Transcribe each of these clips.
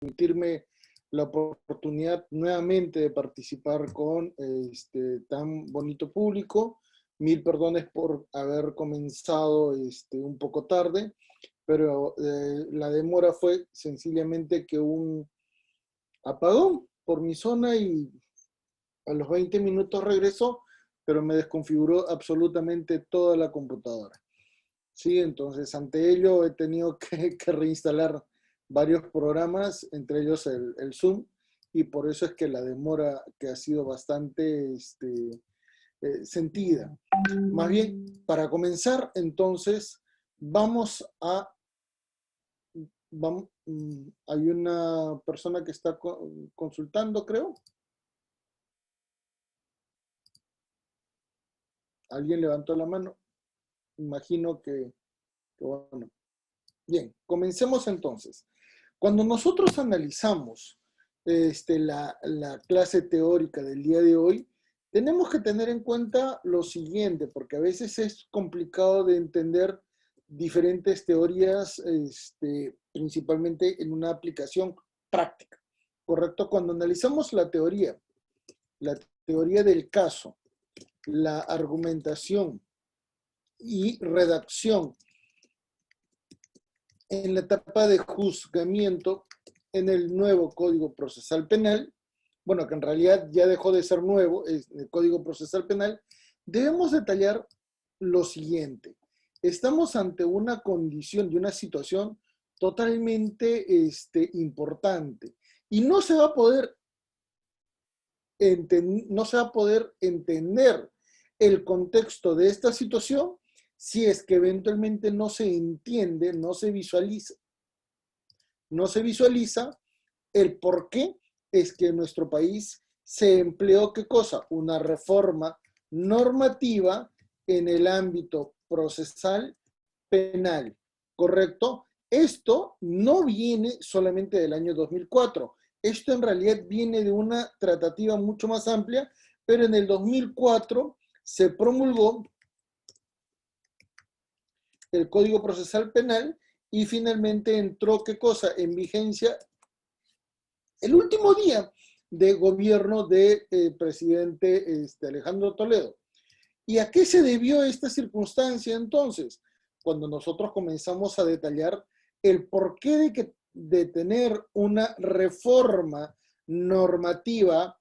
permitirme la oportunidad nuevamente de participar con tan bonito público. Mil perdones por haber comenzado un poco tarde, pero la demora fue sencillamente que un apagón por mi zona y a los 20 minutos regresó, pero me desconfiguró absolutamente toda la computadora. Sí, entonces ante ello he tenido que reinstalar varios programas, entre ellos el Zoom, y por eso es que la demora que ha sido bastante sentida. Más bien, para comenzar, entonces, hay una persona que está consultando, creo. ¿Alguien levantó la mano? Imagino que bueno. Bien, comencemos entonces. Cuando nosotros analizamos la clase teórica del día de hoy, tenemos que tener en cuenta lo siguiente, porque a veces es complicado de entender diferentes teorías, principalmente en una aplicación práctica, ¿correcto? Cuando analizamos la teoría del caso, la argumentación y redacción en la etapa de juzgamiento en el nuevo Código Procesal Penal, bueno, que en realidad ya dejó de ser nuevo, es el Código Procesal Penal, debemos detallar lo siguiente. Estamos ante una condición y una situación totalmente importante y no se va a poder entender el contexto de esta situación si es que eventualmente no se entiende, no se visualiza el por qué es que en nuestro país se empleó, ¿qué cosa? Una reforma normativa en el ámbito procesal penal, ¿correcto? Esto no viene solamente del año 2004, esto en realidad viene de una tratativa mucho más amplia, pero en el 2004 se promulgó el Código Procesal Penal y finalmente entró, ¿qué cosa? En vigencia el último día de gobierno del presidente Alejandro Toledo. ¿Y a qué se debió esta circunstancia entonces? Cuando nosotros comenzamos a detallar el porqué de tener una reforma normativa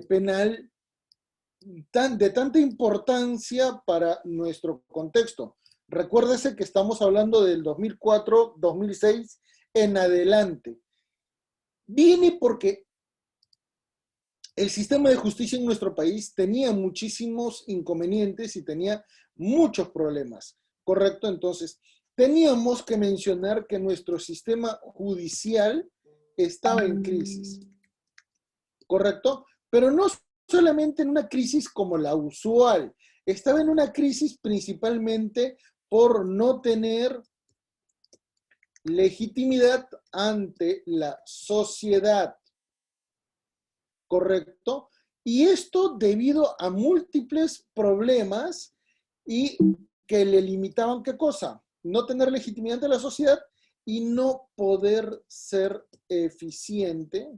penal de tanta importancia para nuestro contexto. Recuérdese que estamos hablando del 2004, 2006 en adelante. Viene porque el sistema de justicia en nuestro país tenía muchísimos inconvenientes y tenía muchos problemas, ¿correcto? Entonces, teníamos que mencionar que nuestro sistema judicial estaba en crisis, ¿correcto? Pero no solamente en una crisis como la usual, estaba en una crisis principalmente por no tener legitimidad ante la sociedad, ¿correcto? Y esto debido a múltiples problemas y que le limitaban, ¿qué cosa? No tener legitimidad ante la sociedad y no poder ser eficiente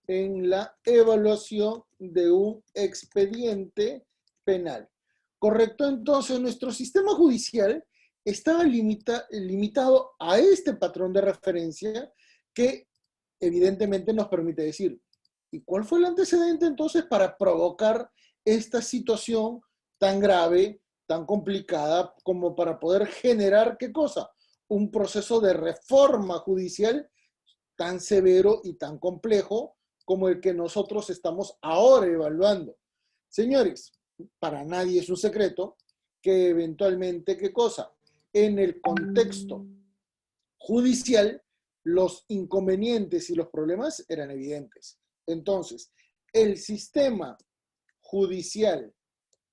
en la evaluación de un expediente penal. ¿Correcto? Entonces, nuestro sistema judicial estaba limitado a este patrón de referencia que evidentemente nos permite decir, ¿y cuál fue el antecedente entonces para provocar esta situación tan grave, tan complicada, como para poder generar, ¿qué cosa? Un proceso de reforma judicial tan severo y tan complejo como el que nosotros estamos ahora evaluando. Señores, para nadie es un secreto que eventualmente, ¿qué cosa? En el contexto judicial, los inconvenientes y los problemas eran evidentes. Entonces, el sistema judicial,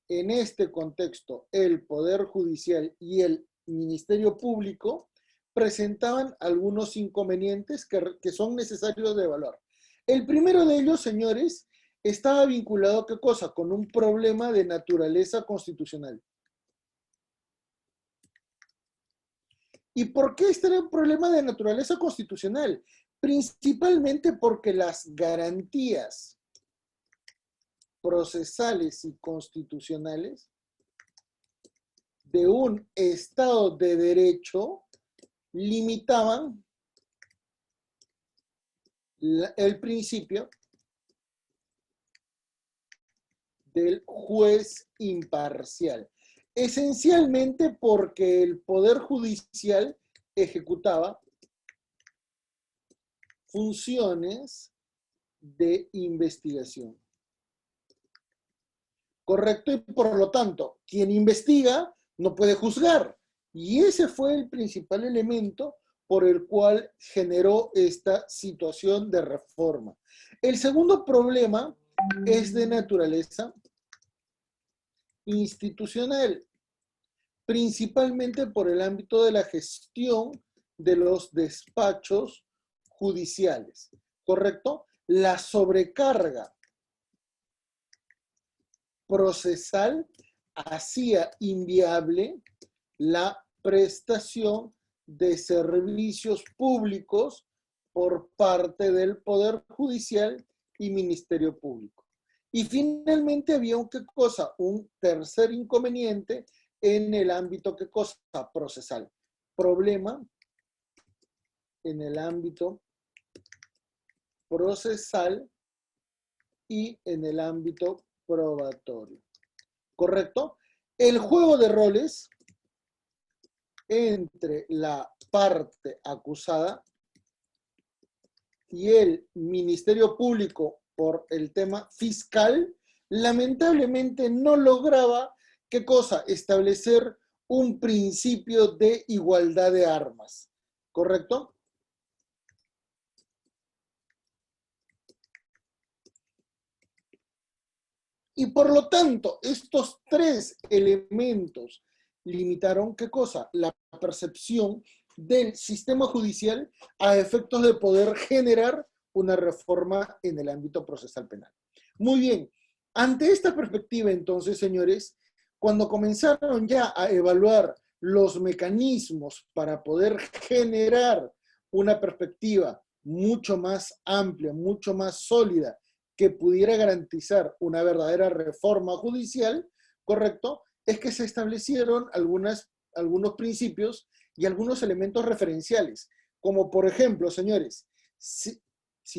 en este contexto, el Poder Judicial y el Ministerio Público presentaban algunos inconvenientes que son necesarios de evaluar. El primero de ellos, señores, estaba vinculado, ¿qué cosa? Con un problema de naturaleza constitucional. ¿Y por qué este era un problema de naturaleza constitucional? Principalmente porque las garantías procesales y constitucionales de un Estado de Derecho limitaban el principio del juez imparcial. Esencialmente porque el Poder Judicial ejecutaba funciones de investigación. ¿Correcto? Y por lo tanto, quien investiga no puede juzgar. Y ese fue el principal elemento por el cual generó esta situación de reforma. El segundo problema es de naturaleza institucional, principalmente por el ámbito de la gestión de los despachos judiciales, ¿correcto? La sobrecarga procesal hacía inviable la prestación de servicios públicos por parte del Poder Judicial y Ministerio Público. Y finalmente había ¿qué cosa? Un tercer inconveniente en el ámbito, ¿qué cosa? Procesal. Problema en el ámbito procesal y en el ámbito probatorio. ¿Correcto? El juego de roles entre la parte acusada y el Ministerio Público por el tema fiscal, lamentablemente no lograba, ¿qué cosa? Establecer un principio de igualdad de armas. ¿Correcto? Y por lo tanto, estos tres elementos limitaron, ¿qué cosa? La percepción del sistema judicial a efectos de poder generar una reforma en el ámbito procesal penal. Muy bien, ante esta perspectiva entonces, señores, cuando comenzaron ya a evaluar los mecanismos para poder generar una perspectiva mucho más amplia, mucho más sólida, que pudiera garantizar una verdadera reforma judicial, ¿correcto? Es que se establecieron algunos principios y algunos elementos referenciales, como por ejemplo, señores, si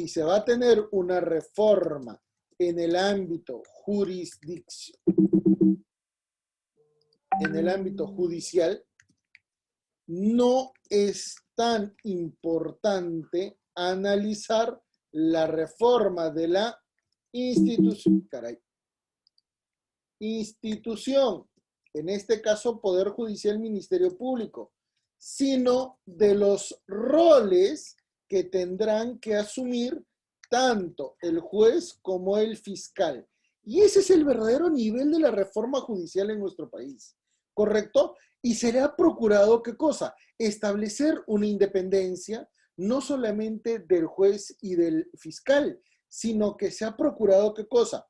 se va a tener una reforma en el ámbito judicial, no es tan importante analizar la reforma de la institución, en este caso Poder Judicial, Ministerio Público, sino de los roles que tendrán que asumir tanto el juez como el fiscal. Y ese es el verdadero nivel de la reforma judicial en nuestro país, ¿correcto? Y será procurado, ¿qué cosa? Establecer una independencia no solamente del juez y del fiscal, sino que se ha procurado, ¿qué cosa?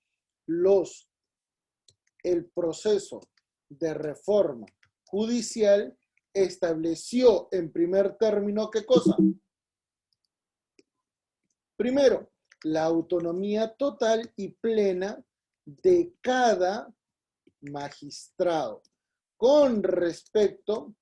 El proceso de reforma judicial estableció en primer término, ¿qué cosa? Primero, la autonomía total y plena de cada magistrado con respecto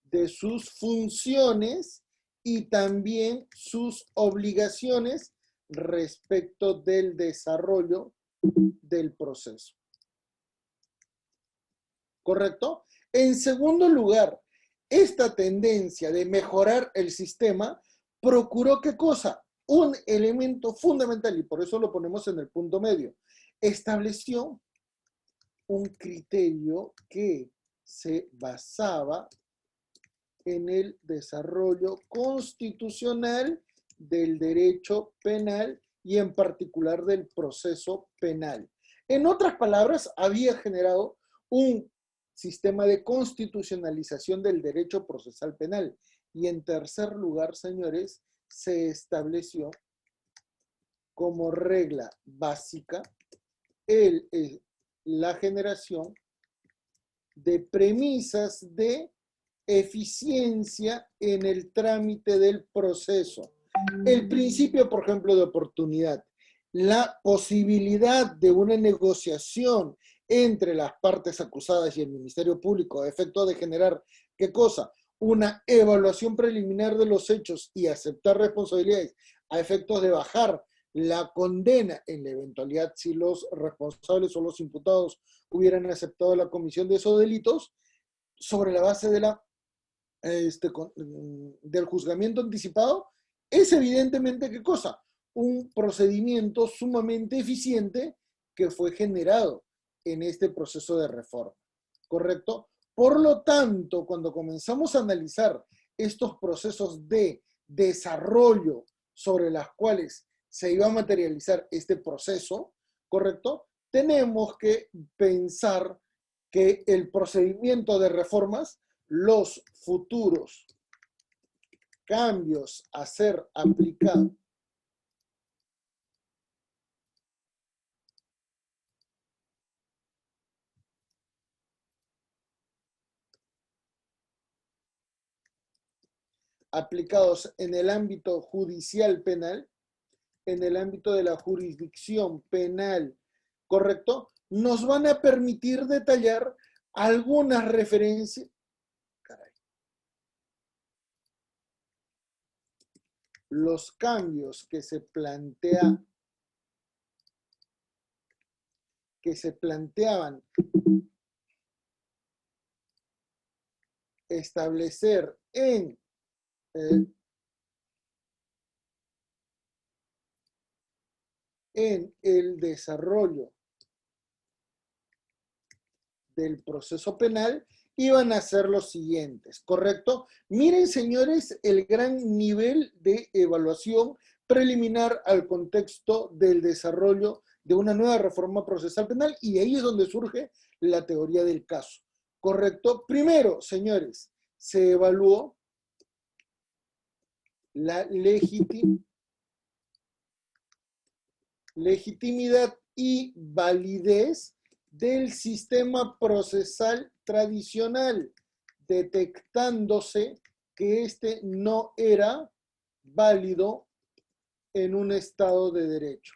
de sus funciones y también sus obligaciones respecto del desarrollo del proceso. ¿Correcto? En segundo lugar, esta tendencia de mejorar el sistema procuró ¿qué cosa? Un elemento fundamental, y por eso lo ponemos en el punto medio. Estableció un criterio que se basaba en el desarrollo constitucional del derecho penal y en particular del proceso penal. En otras palabras, había generado un sistema de constitucionalización del derecho procesal penal. Y en tercer lugar, señores, se estableció como regla básica la generación de premisas de eficiencia en el trámite del proceso. El principio, por ejemplo, de oportunidad, la posibilidad de una negociación entre las partes acusadas y el Ministerio Público a efecto de generar, ¿qué cosa? Una evaluación preliminar de los hechos y aceptar responsabilidades a efectos de bajar la condena en la eventualidad si los responsables o los imputados hubieran aceptado la comisión de esos delitos sobre la base de del juzgamiento anticipado, es evidentemente ¿qué cosa? Un procedimiento sumamente eficiente que fue generado en este proceso de reforma, ¿correcto? Por lo tanto, cuando comenzamos a analizar estos procesos de desarrollo sobre las cuales se iba a materializar este proceso, ¿correcto? Tenemos que pensar que el procedimiento de reformas, los futuros cambios a ser aplicados en el ámbito judicial penal, en el ámbito de la jurisdicción penal, ¿correcto? Nos van a permitir detallar algunas referencias. Caray. Los cambios que se planteaban establecer en el desarrollo del proceso penal iban a ser los siguientes, ¿correcto? Miren, señores, el gran nivel de evaluación preliminar al contexto del desarrollo de una nueva reforma procesal penal, y ahí es donde surge la teoría del caso, ¿correcto? Primero, señores, se evaluó la legitimidad y validez del sistema procesal tradicional, detectándose que este no era válido en un Estado de Derecho.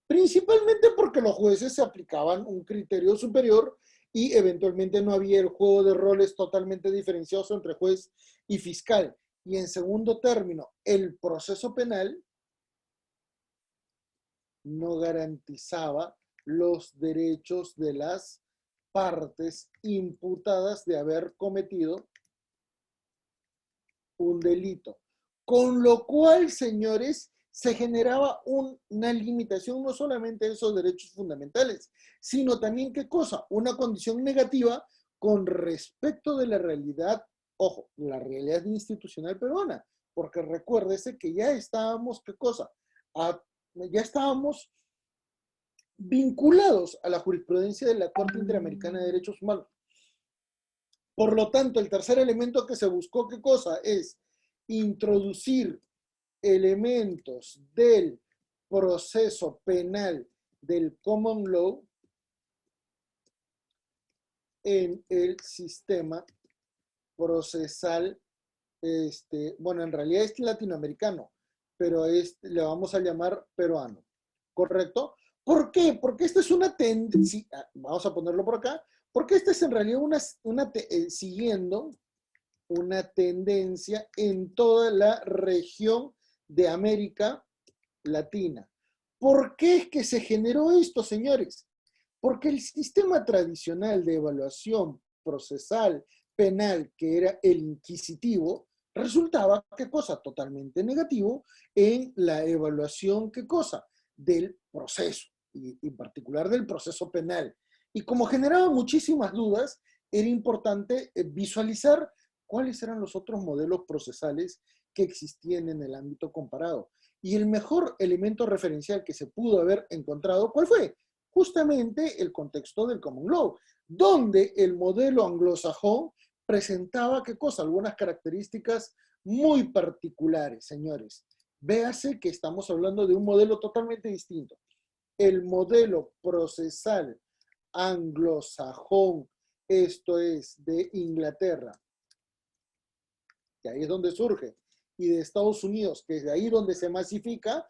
Principalmente porque los jueces se aplicaban un criterio superior y eventualmente no había el juego de roles totalmente diferenciados entre juez y fiscal. Y en segundo término, el proceso penal no garantizaba los derechos de las partes imputadas de haber cometido un delito. Con lo cual, señores, se generaba una limitación no solamente de esos derechos fundamentales, sino también, ¿qué cosa? Una condición negativa con respecto de la realidad, ojo, la realidad institucional peruana, porque recuérdese que ya estábamos, ¿qué cosa? Ya estábamos vinculados a la jurisprudencia de la Corte Interamericana de Derechos Humanos. Por lo tanto, el tercer elemento que se buscó, ¿qué cosa? Es introducir elementos del proceso penal del common law en el sistema procesal, bueno, en realidad es latinoamericano, pero le vamos a llamar peruano, ¿correcto? ¿Por qué? Porque esta es una tendencia, vamos a ponerlo por acá, porque esta es en realidad siguiendo una tendencia en toda la región de América Latina. ¿Por qué es que se generó esto, señores? Porque el sistema tradicional de evaluación procesal penal, que era el inquisitivo, resultaba, ¿qué cosa? Totalmente negativo en la evaluación, ¿qué cosa? Del proceso, y en particular del proceso penal. Y como generaba muchísimas dudas, era importante visualizar cuáles eran los otros modelos procesales que existían en el ámbito comparado. Y el mejor elemento referencial que se pudo haber encontrado, ¿cuál fue? Justamente el contexto del common law, donde el modelo anglosajón presentaba, ¿qué cosa? Algunas características muy particulares, señores. Véase que estamos hablando de un modelo totalmente distinto. El modelo procesal anglosajón, esto es de Inglaterra, que ahí es donde surge, y de Estados Unidos, que es de ahí donde se masifica,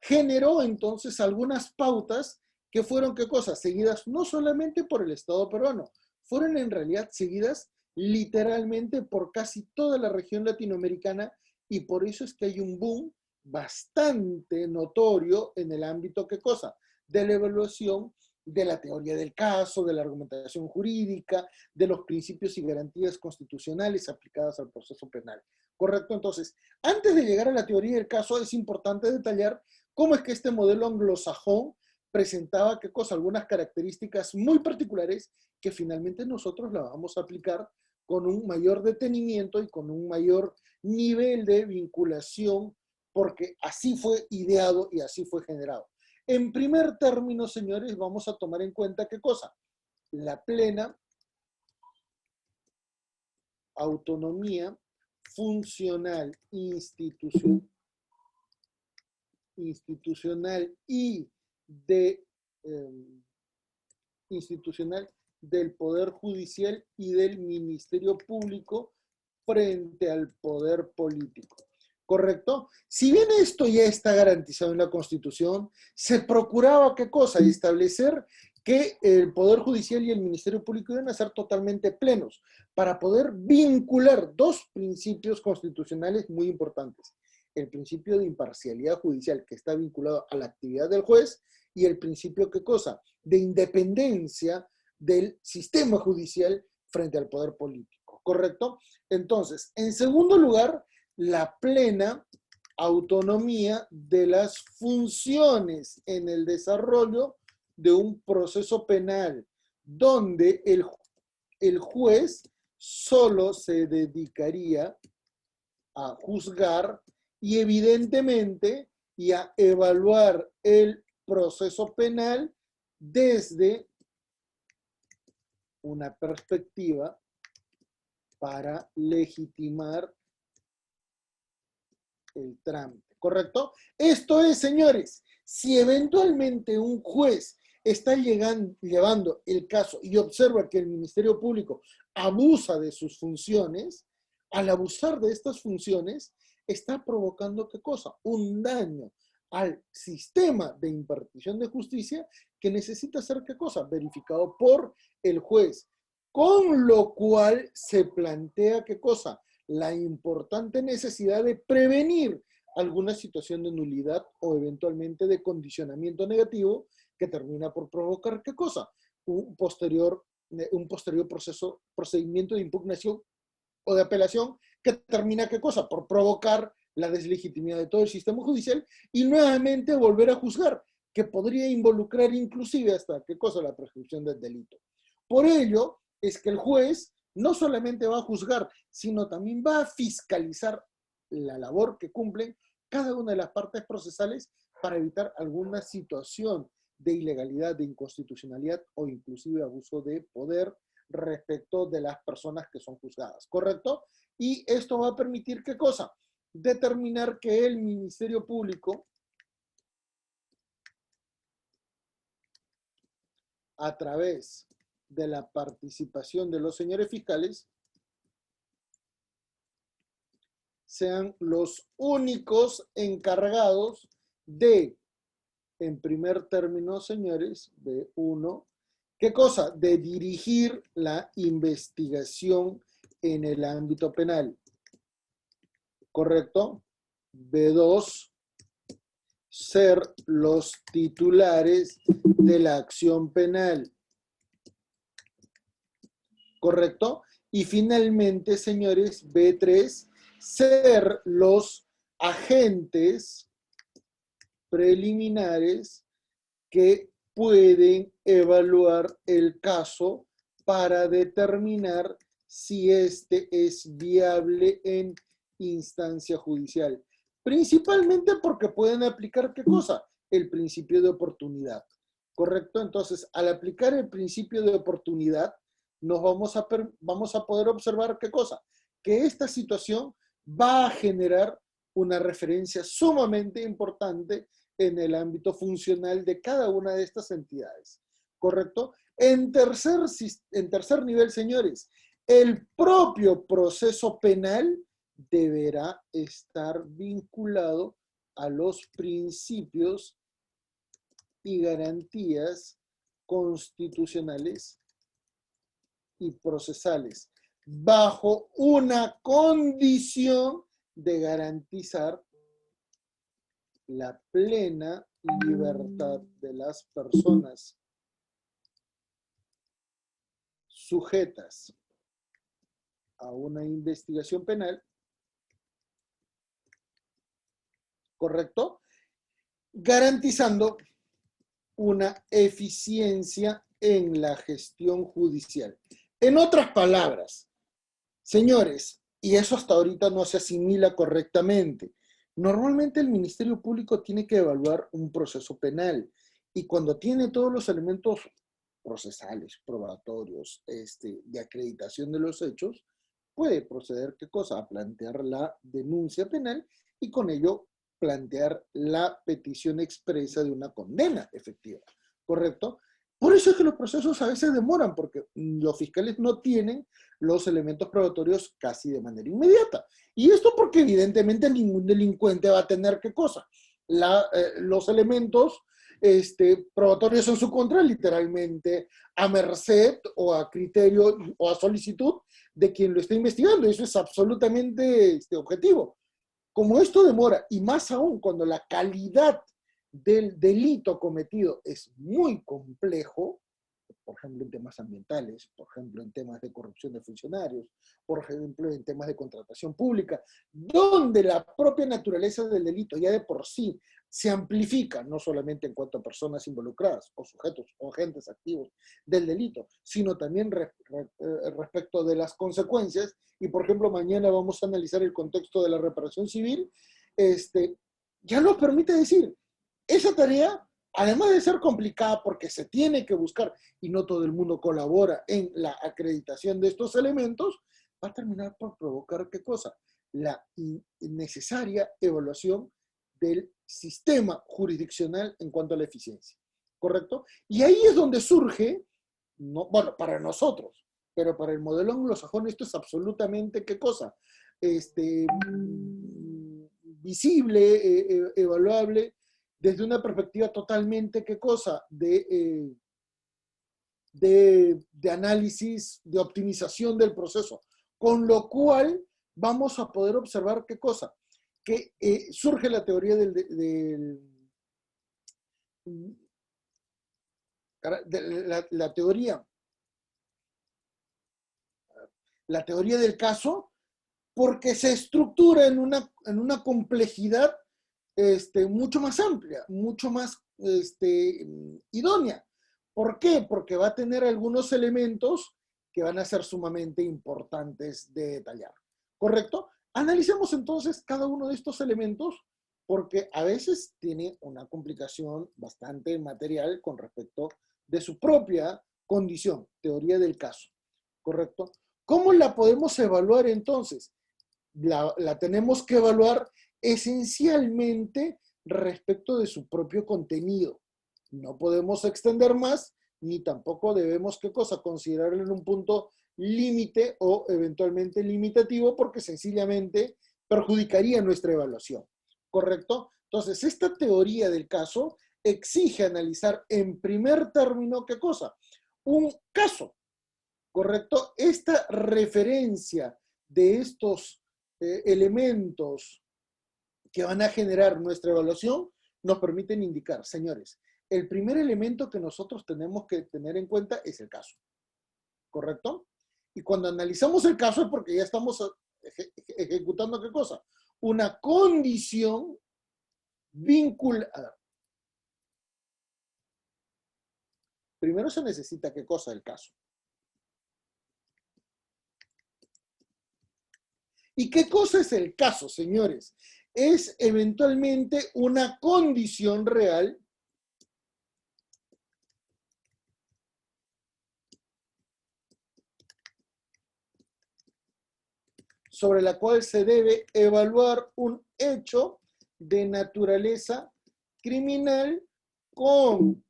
generó entonces algunas pautas que fueron, ¿qué cosa? Seguidas no solamente por el Estado peruano, fueron en realidad seguidas literalmente por casi toda la región latinoamericana, y por eso es que hay un boom bastante notorio en el ámbito, ¿qué cosa? De la evaluación de la teoría del caso, de la argumentación jurídica, de los principios y garantías constitucionales aplicadas al proceso penal. ¿Correcto? Entonces, antes de llegar a la teoría del caso, es importante detallar cómo es que este modelo anglosajón presentaba, ¿qué cosa? Algunas características muy particulares que finalmente nosotros la vamos a aplicar con un mayor detenimiento y con un mayor nivel de vinculación, porque así fue ideado y así fue generado. En primer término, señores, vamos a tomar en cuenta ¿qué cosa? La plena autonomía funcional, institucional y de institucional del Poder Judicial y del Ministerio Público frente al poder político. ¿Correcto? Si bien esto ya está garantizado en la Constitución, se procuraba, ¿qué cosa? Establecer que el Poder Judicial y el Ministerio Público iban a ser totalmente plenos para poder vincular dos principios constitucionales muy importantes. El principio de imparcialidad judicial, que está vinculado a la actividad del juez, y el principio, ¿qué cosa? De independencia del sistema judicial frente al poder político. ¿Correcto? Entonces, en segundo lugar, la plena autonomía de las funciones en el desarrollo de un proceso penal, donde el juez solo se dedicaría a juzgar y evidentemente y a evaluar el proceso penal desde una perspectiva para legitimar el trámite, ¿correcto? Esto es, señores, si eventualmente un juez está llevando el caso y observa que el Ministerio Público abusa de sus funciones, al abusar de estas funciones, está provocando, ¿qué cosa? Un daño al sistema de impartición de justicia que necesita ser, ¿qué cosa? Verificado por el juez. Con lo cual se plantea, ¿qué cosa? La importante necesidad de prevenir alguna situación de nulidad o eventualmente de condicionamiento negativo que termina por provocar, ¿qué cosa? Un posterior procedimiento de impugnación o de apelación que termina, ¿qué cosa? Por provocar la deslegitimidad de todo el sistema judicial y nuevamente volver a juzgar, que podría involucrar inclusive hasta, ¿qué cosa? La prescripción del delito. Por ello es que el juez no solamente va a juzgar, sino también va a fiscalizar la labor que cumplen cada una de las partes procesales para evitar alguna situación de ilegalidad, de inconstitucionalidad o inclusive abuso de poder respecto de las personas que son juzgadas, ¿correcto? Y esto va a permitir, ¿qué cosa? Determinar que el Ministerio Público, a través de la participación de los señores fiscales, sean los únicos encargados de, en primer término, señores, de uno, ¿qué cosa? De dirigir la investigación en el ámbito penal. ¿Correcto? B2, ser los titulares de la acción penal. ¿Correcto? Y finalmente, señores, B3, ser los agentes preliminares que pueden evaluar el caso para determinar si este es viable en instancia judicial. Principalmente porque pueden aplicar, ¿qué cosa? El principio de oportunidad. ¿Correcto? Entonces, al aplicar el principio de oportunidad, nos vamos a poder observar, ¿qué cosa? Que esta situación va a generar una referencia sumamente importante en el ámbito funcional de cada una de estas entidades. ¿Correcto? En tercer nivel, señores, el propio proceso penal deberá estar vinculado a los principios y garantías constitucionales y procesales, bajo una condición de garantizar la plena libertad de las personas sujetas a una investigación penal, ¿correcto? Garantizando una eficiencia en la gestión judicial. En otras palabras, señores, y eso hasta ahorita no se asimila correctamente, normalmente el Ministerio Público tiene que evaluar un proceso penal y cuando tiene todos los elementos procesales, probatorios, de acreditación de los hechos, puede proceder, ¿qué cosa? A plantear la denuncia penal y con ello plantear la petición expresa de una condena efectiva, ¿correcto? Por eso es que los procesos a veces demoran, porque los fiscales no tienen los elementos probatorios casi de manera inmediata. Y esto porque evidentemente ningún delincuente va a tener qué cosa. Los elementos probatorios en su contra, literalmente a merced o a criterio o a solicitud de quien lo está investigando. Eso es absolutamente objetivo. Como esto demora, y más aún cuando la calidad del delito cometido es muy complejo, por ejemplo en temas ambientales, por ejemplo en temas de corrupción de funcionarios, por ejemplo en temas de contratación pública, donde la propia naturaleza del delito ya de por sí se amplifica, no solamente en cuanto a personas involucradas o sujetos o agentes activos del delito, sino también respecto de las consecuencias. Y por ejemplo, mañana vamos a analizar el contexto de la reparación civil, ya nos permite decir, esa tarea, además de ser complicada porque se tiene que buscar y no todo el mundo colabora en la acreditación de estos elementos, va a terminar por provocar ¿qué cosa? La innecesaria evaluación del sistema jurisdiccional en cuanto a la eficiencia, ¿correcto? Y ahí es donde surge, no, bueno, para nosotros, pero para el modelo anglosajón esto es absolutamente ¿qué cosa? Visible, evaluable, desde una perspectiva totalmente, ¿qué cosa? De análisis, de optimización del proceso. Con lo cual vamos a poder observar, ¿qué cosa? Que surge la teoría la teoría del caso, porque se estructura en una complejidad mucho más amplia, mucho más idónea. ¿Por qué? Porque va a tener algunos elementos que van a ser sumamente importantes de detallar. ¿Correcto? Analicemos entonces cada uno de estos elementos porque a veces tiene una complicación bastante material con respecto de su propia condición, teoría del caso. ¿Correcto? ¿Cómo la podemos evaluar entonces? La tenemos que evaluar esencialmente respecto de su propio contenido. No podemos extender más, ni tampoco debemos, ¿qué cosa? Considerarlo en un punto límite o eventualmente limitativo, porque sencillamente perjudicaría nuestra evaluación. ¿Correcto? Entonces, esta teoría del caso exige analizar en primer término, ¿qué cosa? Un caso, ¿correcto? Esta referencia de estos elementos que van a generar nuestra evaluación nos permiten indicar, señores, el primer elemento que nosotros tenemos que tener en cuenta es el caso, ¿correcto? Y cuando analizamos el caso es porque ya estamos ejecutando ¿qué cosa? Una condición vinculada. Primero se necesita ¿qué cosa? El caso. ¿Y qué cosa es el caso, señores? Es eventualmente una condición real sobre la cual se debe evaluar un hecho de naturaleza criminal con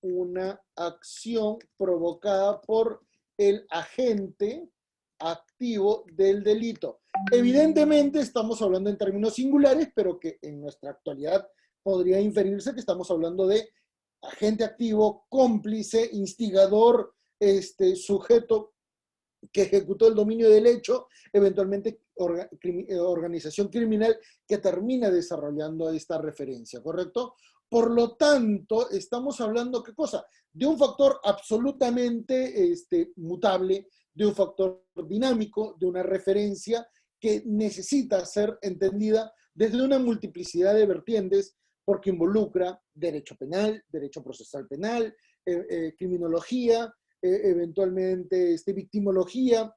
una acción provocada por el agente activo del delito. Evidentemente estamos hablando en términos singulares, pero que en nuestra actualidad podría inferirse que estamos hablando de agente activo, cómplice, instigador, sujeto que ejecutó el dominio del hecho, eventualmente organización criminal que termina desarrollando esta referencia, ¿correcto? Por lo tanto, estamos hablando, ¿qué cosa? De un factor absolutamente mutable, de un factor dinámico, de una referencia que necesita ser entendida desde una multiplicidad de vertientes porque involucra derecho penal, derecho procesal penal, criminología, eventualmente victimología,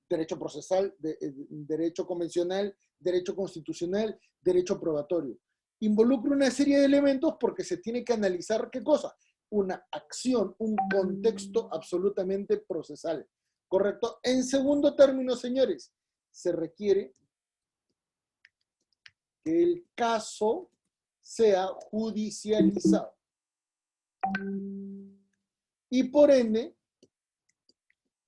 derecho procesal, derecho convencional, derecho constitucional, derecho probatorio. Involucra una serie de elementos porque se tiene que analizar ¿qué cosa? Una acción, un contexto absolutamente procesal. ¿Correcto? En segundo término, señores, se requiere que el caso sea judicializado. Y por ende,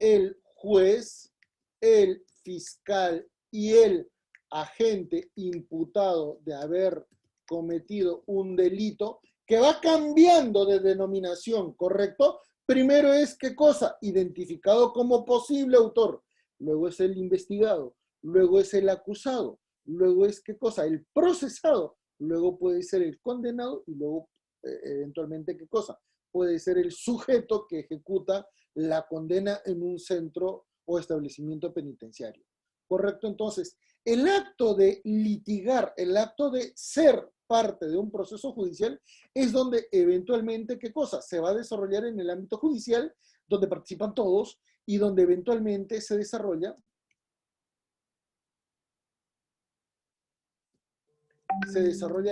el juez, el fiscal y el agente imputado de haber cometido un delito que va cambiando de denominación, ¿correcto? Primero es, ¿qué cosa? Identificado como posible autor. Luego es el investigado. Luego es el acusado. Luego es, ¿qué cosa? El procesado. Luego puede ser el condenado y luego, eventualmente, ¿qué cosa? Puede ser el sujeto que ejecuta la condena en un centro o establecimiento penitenciario. ¿Correcto? Entonces, el acto de litigar, el acto de ser parte de un proceso judicial es donde eventualmente, ¿qué cosa? Se va a desarrollar en el ámbito judicial, donde participan todos y donde eventualmente se desarrolla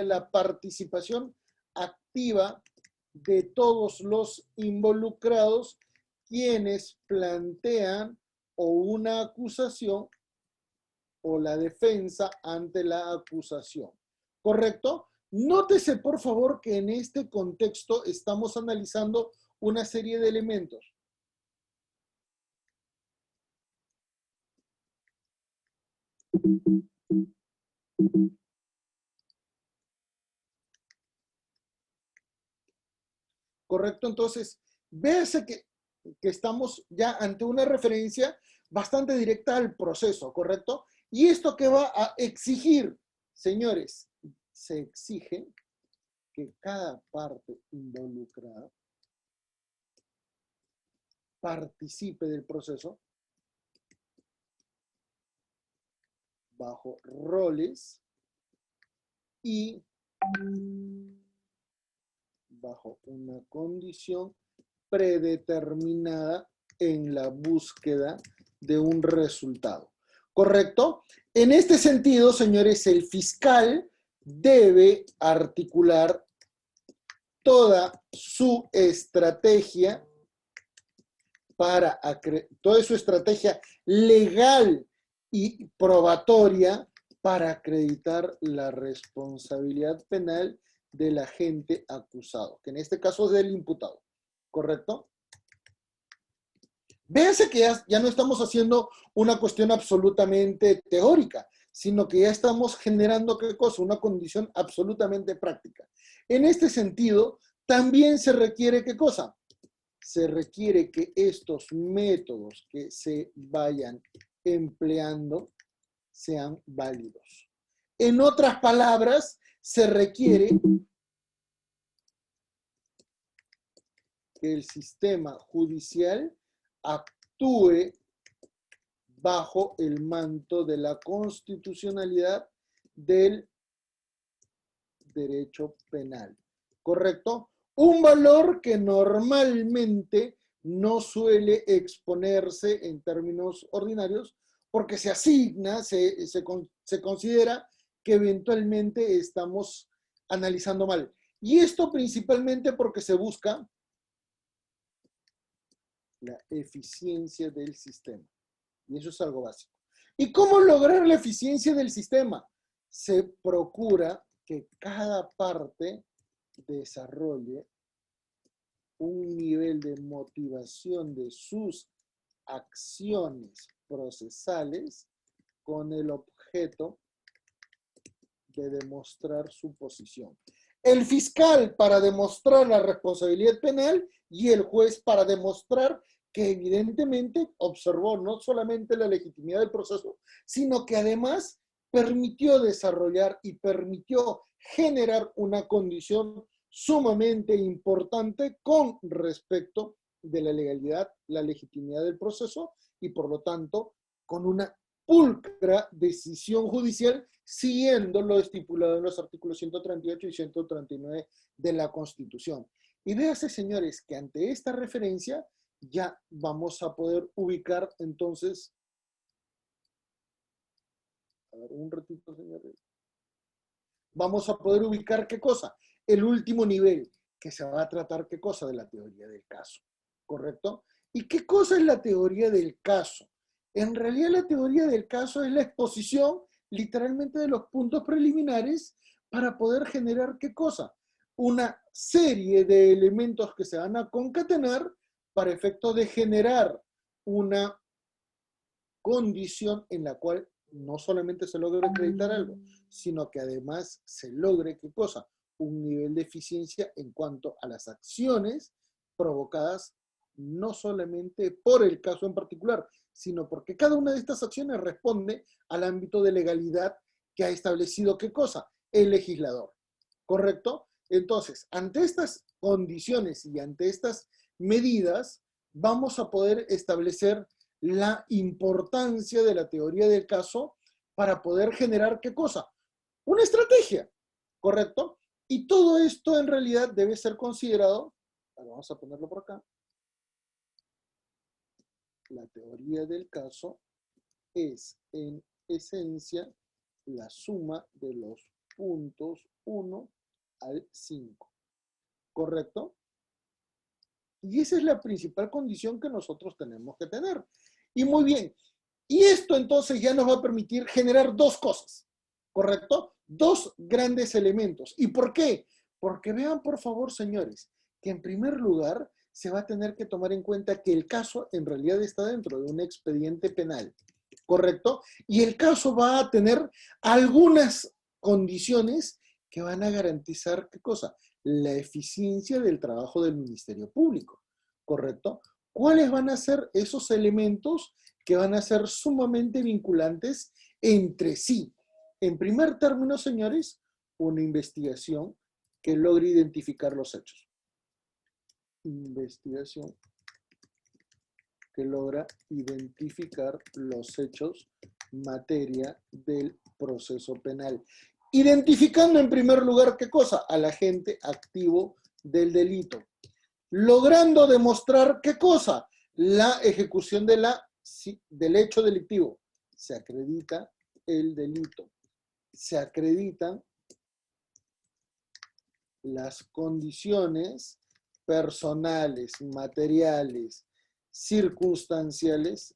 la participación activa de todos los involucrados quienes plantean o una acusación o la defensa ante la acusación. ¿Correcto? Nótese, por favor, que en este contexto estamos analizando una serie de elementos. ¿Correcto? Entonces, véase que estamos ya ante una referencia bastante directa al proceso, ¿correcto? ¿Y esto qué va a exigir? Señores, se exige que cada parte involucrada participe del proceso bajo roles y bajo una condición predeterminada en la búsqueda de un resultado. ¿Correcto? En este sentido, señores, el fiscal debe articular toda su estrategia toda su estrategia legal y probatoria para acreditar la responsabilidad penal del agente acusado, que en este caso es del imputado, ¿correcto? Véase que ya no estamos haciendo una cuestión absolutamente teórica, sino que ya estamos generando, ¿qué cosa? Una condición absolutamente práctica. En este sentido, también se requiere, ¿qué cosa? Se requiere que estos métodos que se vayan empleando sean válidos. En otras palabras, se requiere que el sistema judicial actúe bajo el manto de la constitucionalidad del derecho penal. ¿Correcto? Un valor que normalmente no suele exponerse en términos ordinarios porque se asigna, se considera que eventualmente estamos analizando mal. Y esto principalmente porque se busca la eficiencia del sistema. Y eso es algo básico. ¿Y cómo lograr la eficiencia del sistema? Se procura que cada parte desarrolle un nivel de motivación de sus acciones procesales con el objeto de demostrar su posición. El fiscal para demostrar la responsabilidad penal y el juez para demostrar que evidentemente observó no solamente la legitimidad del proceso, sino que además permitió desarrollar y permitió generar una condición sumamente importante con respecto de la legalidad, la legitimidad del proceso y por lo tanto con una pulcra decisión judicial siguiendo lo estipulado en los artículos 138 y 139 de la Constitución. Y véase, señores, que ante esta referencia ya vamos a poder ubicar entonces, a ver, un ratito, señores, vamos a poder ubicar ¿qué cosa? El último nivel, que se va a tratar ¿qué cosa? De la teoría del caso, ¿correcto? ¿Y qué cosa es la teoría del caso? En realidad la teoría del caso es la exposición literalmente de los puntos preliminares para poder generar ¿qué cosa? Una serie de elementos que se van a concatenar para efecto de generar una condición en la cual no solamente se logre acreditar algo, sino que además se logre ¿qué cosa? Un nivel de eficiencia en cuanto a las acciones provocadas no solamente por el caso en particular, sino porque cada una de estas acciones responde al ámbito de legalidad que ha establecido ¿qué cosa? El legislador, ¿correcto? Entonces, ante estas condiciones y ante estas medidas, vamos a poder establecer la importancia de la teoría del caso para poder generar ¿qué cosa? Una estrategia, ¿correcto? Y todo esto en realidad debe ser considerado, vamos a ponerlo por acá, la teoría del caso es en esencia la suma de los puntos 1 al 5, ¿correcto? Y esa es la principal condición que nosotros tenemos que tener. Y muy bien, y esto entonces ya nos va a permitir generar dos cosas, ¿correcto? Dos grandes elementos. ¿Y por qué? Porque vean por favor, señores, que en primer lugar se va a tener que tomar en cuenta que el caso en realidad está dentro de un expediente penal, ¿correcto? Y el caso va a tener algunas condiciones que van a garantizar, ¿qué cosa? La eficiencia del trabajo del Ministerio Público, ¿correcto? ¿Cuáles van a ser esos elementos que van a ser sumamente vinculantes entre sí? En primer término, señores, una investigación que logre identificar los hechos. Investigación que logra identificar los hechos materia del proceso penal. Identificando en primer lugar, ¿qué cosa? Al agente activo del delito. Logrando demostrar, ¿qué cosa? La ejecución del hecho delictivo. Se acredita el delito. Se acreditan las condiciones personales, materiales, circunstanciales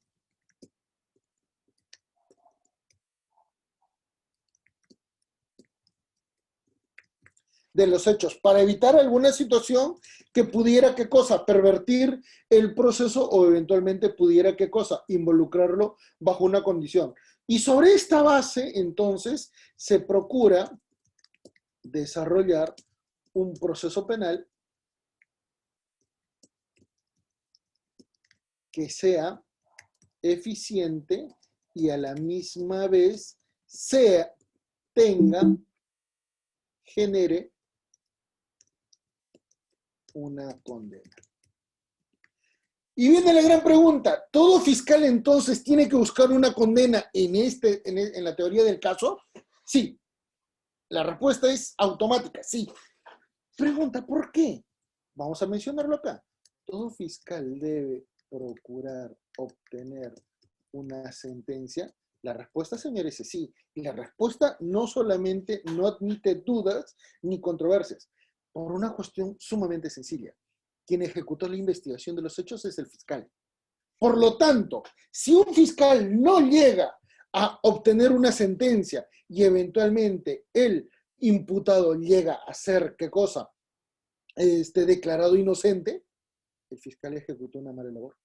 de los hechos para evitar alguna situación que pudiera, ¿qué cosa? Pervertir el proceso o eventualmente pudiera, ¿qué cosa? Involucrarlo bajo una condición. Y sobre esta base, entonces, se procura desarrollar un proceso penal que sea eficiente y a la misma vez genere una condena. Y viene la gran pregunta, ¿todo fiscal entonces tiene que buscar una condena en la teoría del caso? Sí. La respuesta es automática, sí. Pregunta, ¿por qué? Vamos a mencionarlo acá. Todo fiscal debe procurar obtener una sentencia. La respuesta, señores, es sí. Y la respuesta no solamente no admite dudas ni controversias, por una cuestión sumamente sencilla. Quien ejecutó la investigación de los hechos es el fiscal. Por lo tanto, si un fiscal no llega a obtener una sentencia y eventualmente el imputado llega a ser, ¿qué cosa? Declarado inocente, el fiscal ejecutó una mala labor.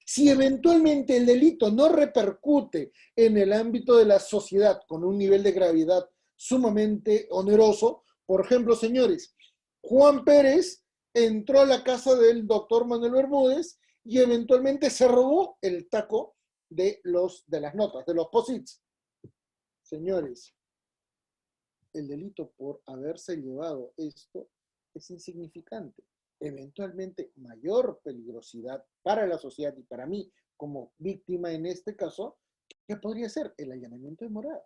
Si eventualmente el delito no repercute en el ámbito de la sociedad con un nivel de gravedad sumamente oneroso, por ejemplo, señores, Juan Pérez entró a la casa del doctor Manuel Bermúdez y eventualmente se robó el taco de las notas, de los posits. Señores, el delito por haberse llevado esto es insignificante. Eventualmente mayor peligrosidad para la sociedad y para mí como víctima en este caso, ¿qué podría ser? El allanamiento de morada.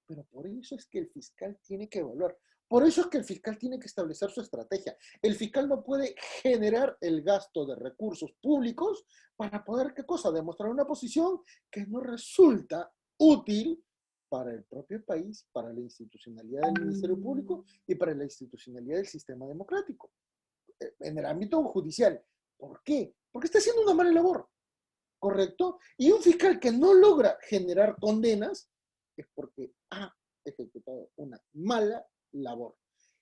Pero por eso es que el fiscal tiene que evaluar. Por eso es que el fiscal tiene que establecer su estrategia. El fiscal no puede generar el gasto de recursos públicos para poder, ¿qué cosa? Demostrar una posición que no resulta útil para el propio país, para la institucionalidad del Ministerio Público y para la institucionalidad del sistema democrático. En el ámbito judicial. ¿Por qué? Porque está haciendo una mala labor, ¿correcto? Y un fiscal que no logra generar condenas es porque ha ejecutado una mala labor.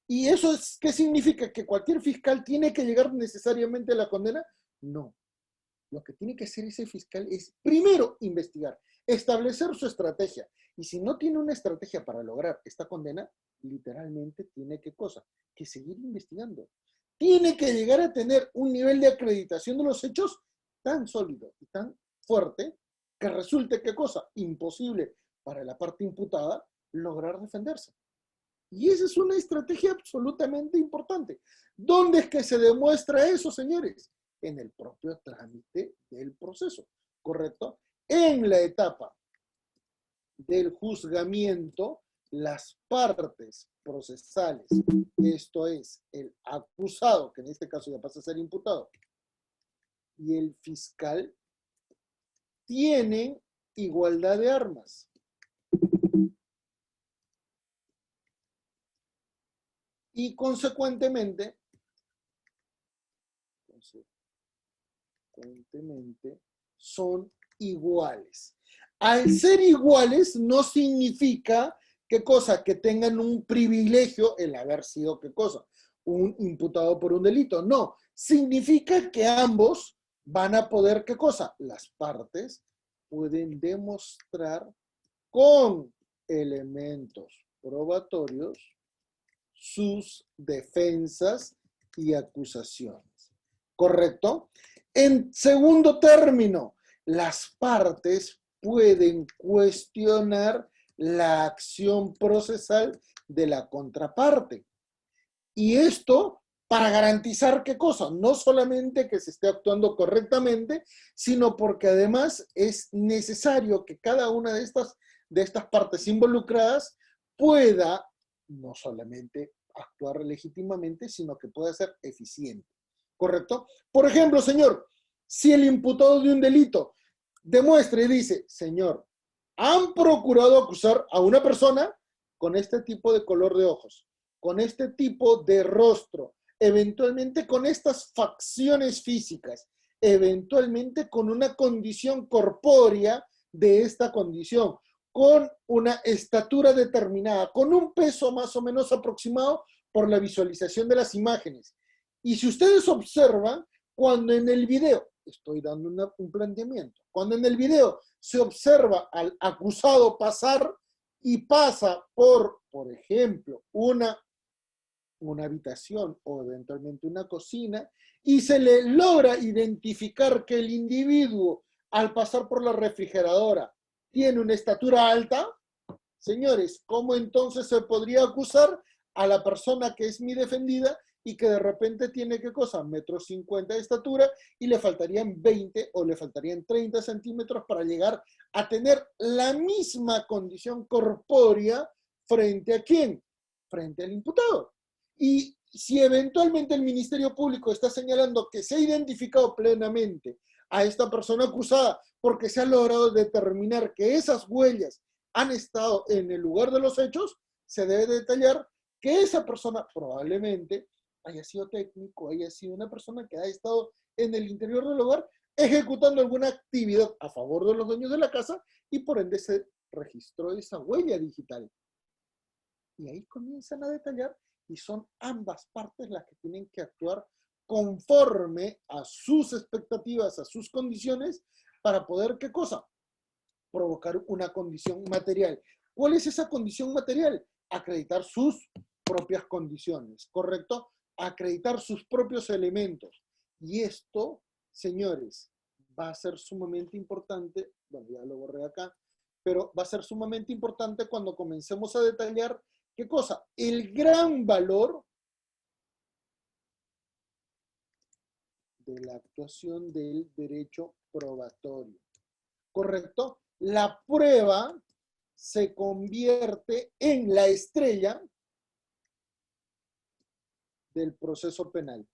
¿Y eso es qué significa? ¿Que cualquier fiscal tiene que llegar necesariamente a la condena? No. Lo que tiene que hacer ese fiscal es primero investigar, establecer su estrategia. Y si no tiene una estrategia para lograr esta condena, literalmente tiene ¿qué cosa? Que seguir investigando. Tiene que llegar a tener un nivel de acreditación de los hechos tan sólido y tan fuerte que resulte ¿qué cosa? Imposible para la parte imputada lograr defenderse. Y esa es una estrategia absolutamente importante. ¿Dónde es que se demuestra eso, señores? En el propio trámite del proceso, ¿correcto? En la etapa del juzgamiento, las partes procesales, esto es, el acusado, que en este caso ya pasa a ser imputado, y el fiscal, tienen igualdad de armas. Y consecuentemente son iguales. Al ser iguales no significa ¿qué cosa? Que tengan un privilegio el haber sido ¿qué cosa? Un imputado por un delito. No, significa que ambos van a poder ¿qué cosa? Las partes pueden demostrar con elementos probatorios sus defensas y acusaciones. ¿Correcto? En segundo término, las partes pueden cuestionar la acción procesal de la contraparte. Y esto para garantizar qué cosa, no solamente que se esté actuando correctamente, sino porque además es necesario que cada una de estas partes involucradas pueda no solamente actuar legítimamente, sino que pueda ser eficiente. ¿Correcto? Por ejemplo, señor, si el imputado de un delito demuestra y dice, señor, han procurado acusar a una persona con este tipo de color de ojos, con este tipo de rostro, eventualmente con estas facciones físicas, eventualmente con una condición corpórea de esta condición, con una estatura determinada, con un peso más o menos aproximado por la visualización de las imágenes. Y si ustedes observan, cuando en el video, estoy dando un planteamiento, cuando en el video se observa al acusado pasar y pasa por ejemplo, una habitación o eventualmente una cocina y se le logra identificar que el individuo al pasar por la refrigeradora tiene una estatura alta, señores, ¿cómo entonces se podría acusar a la persona que es mi defendida y que de repente tiene qué cosa? 1,50 m de estatura y le faltarían 20 o le faltarían 30 centímetros para llegar a tener la misma condición corpórea frente a quién? Frente al imputado. Y si eventualmente el Ministerio Público está señalando que se ha identificado plenamente a esta persona acusada porque se ha logrado determinar que esas huellas han estado en el lugar de los hechos, se debe detallar que esa persona probablemente haya sido técnico, haya sido una persona que ha estado en el interior del hogar ejecutando alguna actividad a favor de los dueños de la casa y por ende se registró esa huella digital. Y ahí comienzan a detallar y son ambas partes las que tienen que actuar conforme a sus expectativas, a sus condiciones, para poder, ¿qué cosa? Provocar una condición material. ¿Cuál es esa condición material? Acreditar sus propias condiciones, ¿correcto? Acreditar sus propios elementos. Y esto, señores, va a ser sumamente importante, bueno, ya lo borré acá, pero va a ser sumamente importante cuando comencemos a detallar, ¿qué cosa? El gran valor de la actuación del derecho probatorio, ¿correcto? La prueba se convierte en la estrella del proceso penal,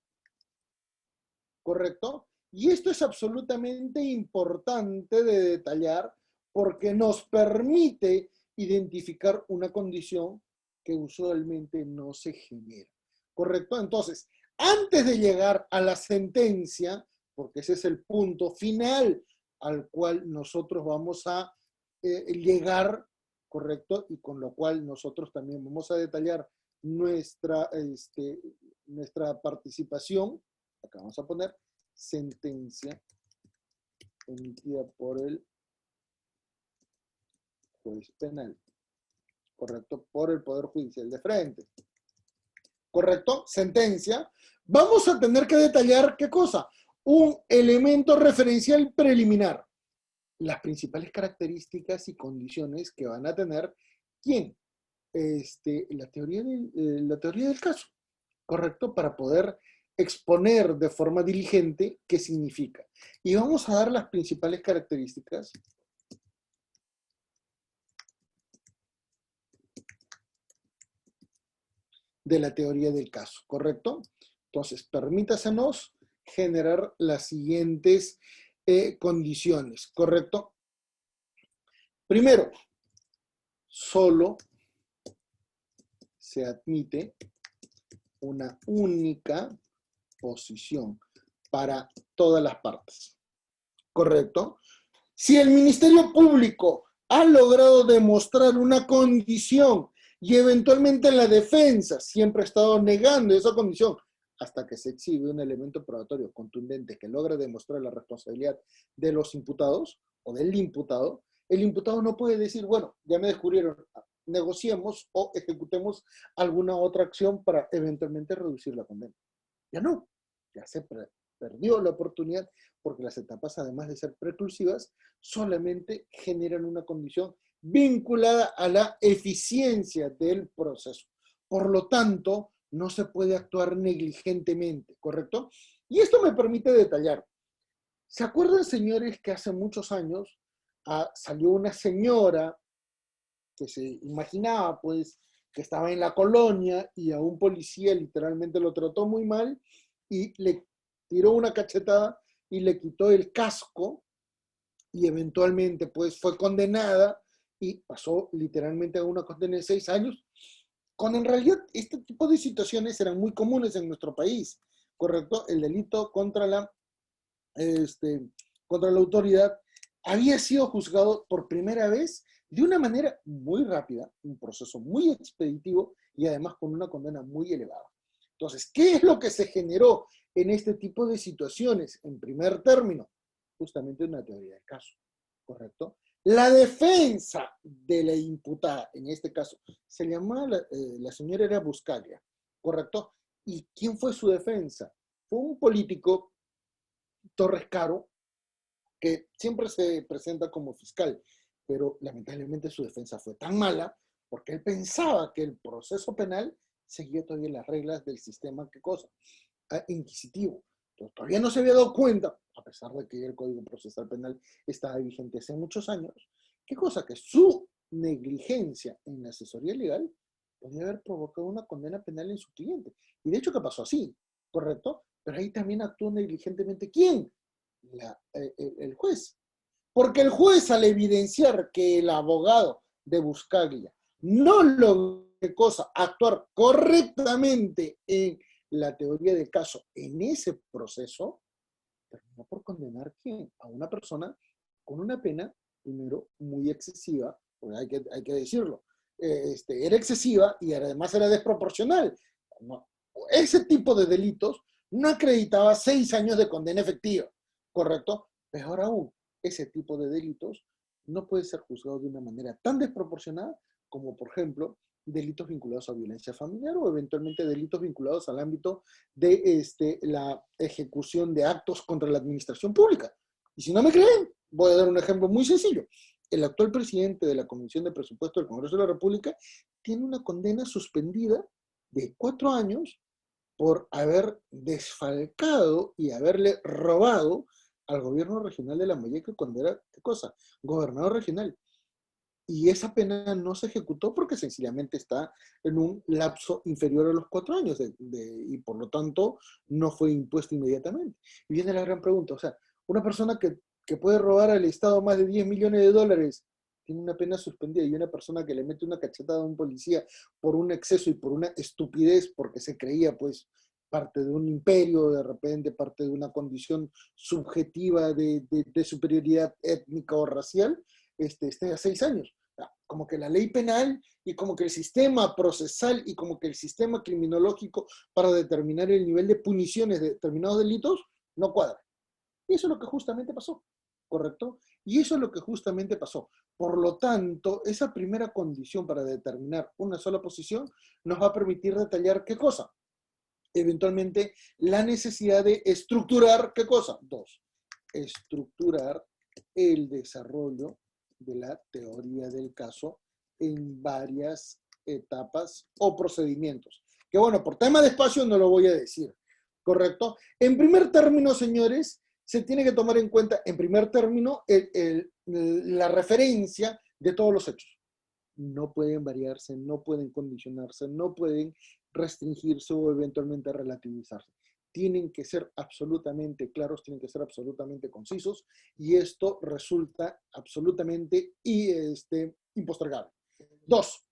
¿correcto? Y esto es absolutamente importante de detallar porque nos permite identificar una condición que usualmente no se genera, ¿correcto? Entonces, antes de llegar a la sentencia, porque ese es el punto final al cual nosotros vamos a llegar, ¿correcto? Y con lo cual nosotros también vamos a detallar nuestra participación. Acá vamos a poner sentencia emitida por el juez penal, ¿correcto? Por el Poder Judicial de frente, ¿correcto? Sentencia. Vamos a tener que detallar, ¿qué cosa? Un elemento referencial preliminar. Las principales características y condiciones que van a tener, ¿quién? La teoría del caso, ¿correcto? Para poder exponer de forma diligente qué significa. Y vamos a dar las principales características de la teoría del caso, ¿correcto? Entonces, permítasenos generar las siguientes condiciones, ¿correcto? Primero, solo se admite una única posición para todas las partes, ¿correcto? Si el Ministerio Público ha logrado demostrar una condición y eventualmente la defensa siempre ha estado negando esa condición hasta que se exhibe un elemento probatorio contundente que logra demostrar la responsabilidad de los imputados o del imputado, el imputado no puede decir, bueno, ya me descubrieron, negociemos o ejecutemos alguna otra acción para eventualmente reducir la condena. Ya no, ya se perdió la oportunidad porque las etapas, además de ser preclusivas, solamente generan una condición vinculada a la eficiencia del proceso. Por lo tanto, no se puede actuar negligentemente, ¿correcto? Y esto me permite detallar. ¿Se acuerdan, señores, que hace muchos años salió una señora que se imaginaba, pues, que estaba en la colonia y a un policía literalmente lo trató muy mal y le tiró una cachetada y le quitó el casco y eventualmente, pues, fue condenada y pasó literalmente a una condena de 6 años, cuando en realidad este tipo de situaciones eran muy comunes en nuestro país, ¿correcto? El delito contra la autoridad había sido juzgado por primera vez de una manera muy rápida, un proceso muy expeditivo y además con una condena muy elevada. Entonces, ¿qué es lo que se generó en este tipo de situaciones? En primer término, justamente una teoría del caso, ¿correcto? La defensa de la imputada, en este caso, se llamaba, la señora era Buscaglia, ¿correcto? ¿Y quién fue su defensa? Fue un político, Torres Caro, que siempre se presenta como fiscal, pero lamentablemente su defensa fue tan mala porque él pensaba que el proceso penal seguía todavía las reglas del sistema, ¿qué cosa? Inquisitivo. Entonces, todavía no se había dado cuenta, a pesar de que el Código Procesal Penal estaba vigente hace muchos años, ¿qué cosa? Que su negligencia en la asesoría legal podía haber provocado una condena penal en su cliente. Y de hecho que pasó así, ¿correcto? Pero ahí también actuó negligentemente, ¿quién? El juez. Porque el juez, al evidenciar que el abogado de Buscaglia no logró actuar correctamente en la teoría del caso en ese proceso, terminó por condenar ¿quién? A una persona con una pena, primero, muy excesiva, porque hay que decirlo, era excesiva y además era desproporcional. No, ese tipo de delitos no acreditaba 6 años de condena efectiva, ¿correcto? Peor aún, ese tipo de delitos no puede ser juzgado de una manera tan desproporcionada como, por ejemplo, delitos vinculados a violencia familiar o eventualmente delitos vinculados al ámbito de la ejecución de actos contra la administración pública. Y si no me creen, voy a dar un ejemplo muy sencillo. El actual presidente de la Comisión de Presupuesto del Congreso de la República tiene una condena suspendida de 4 años por haber desfalcado y haberle robado al gobierno regional de Lambayeque cuando era, ¿qué cosa? Gobernador regional. Y esa pena no se ejecutó porque sencillamente está en un lapso inferior a los 4 años y por lo tanto no fue impuesto inmediatamente. Y viene la gran pregunta, o sea, una persona que puede robar al Estado más de 10 millones de dólares tiene una pena suspendida y una persona que le mete una cachetada a un policía por un exceso y por una estupidez porque se creía pues parte de un imperio, de repente parte de una condición subjetiva de superioridad étnica o racial, esté a 6 años. Como que la ley penal y como que el sistema procesal y como que el sistema criminológico para determinar el nivel de puniciones de determinados delitos no cuadra. Y eso es lo que justamente pasó, ¿correcto? Y eso es lo que justamente pasó. Por lo tanto, esa primera condición para determinar una sola posición nos va a permitir detallar qué cosa. Eventualmente, la necesidad de estructurar qué cosa. 2. Estructurar el desarrollo de la teoría del caso en varias etapas o procedimientos. Que bueno, por tema de espacio no lo voy a decir, ¿correcto? En primer término, señores, se tiene que tomar en cuenta, en primer término, la referencia de todos los hechos. No pueden variarse, no pueden condicionarse, no pueden restringirse o eventualmente relativizarse. Tienen que ser absolutamente claros, tienen que ser absolutamente concisos y esto resulta absolutamente impostergable. 2.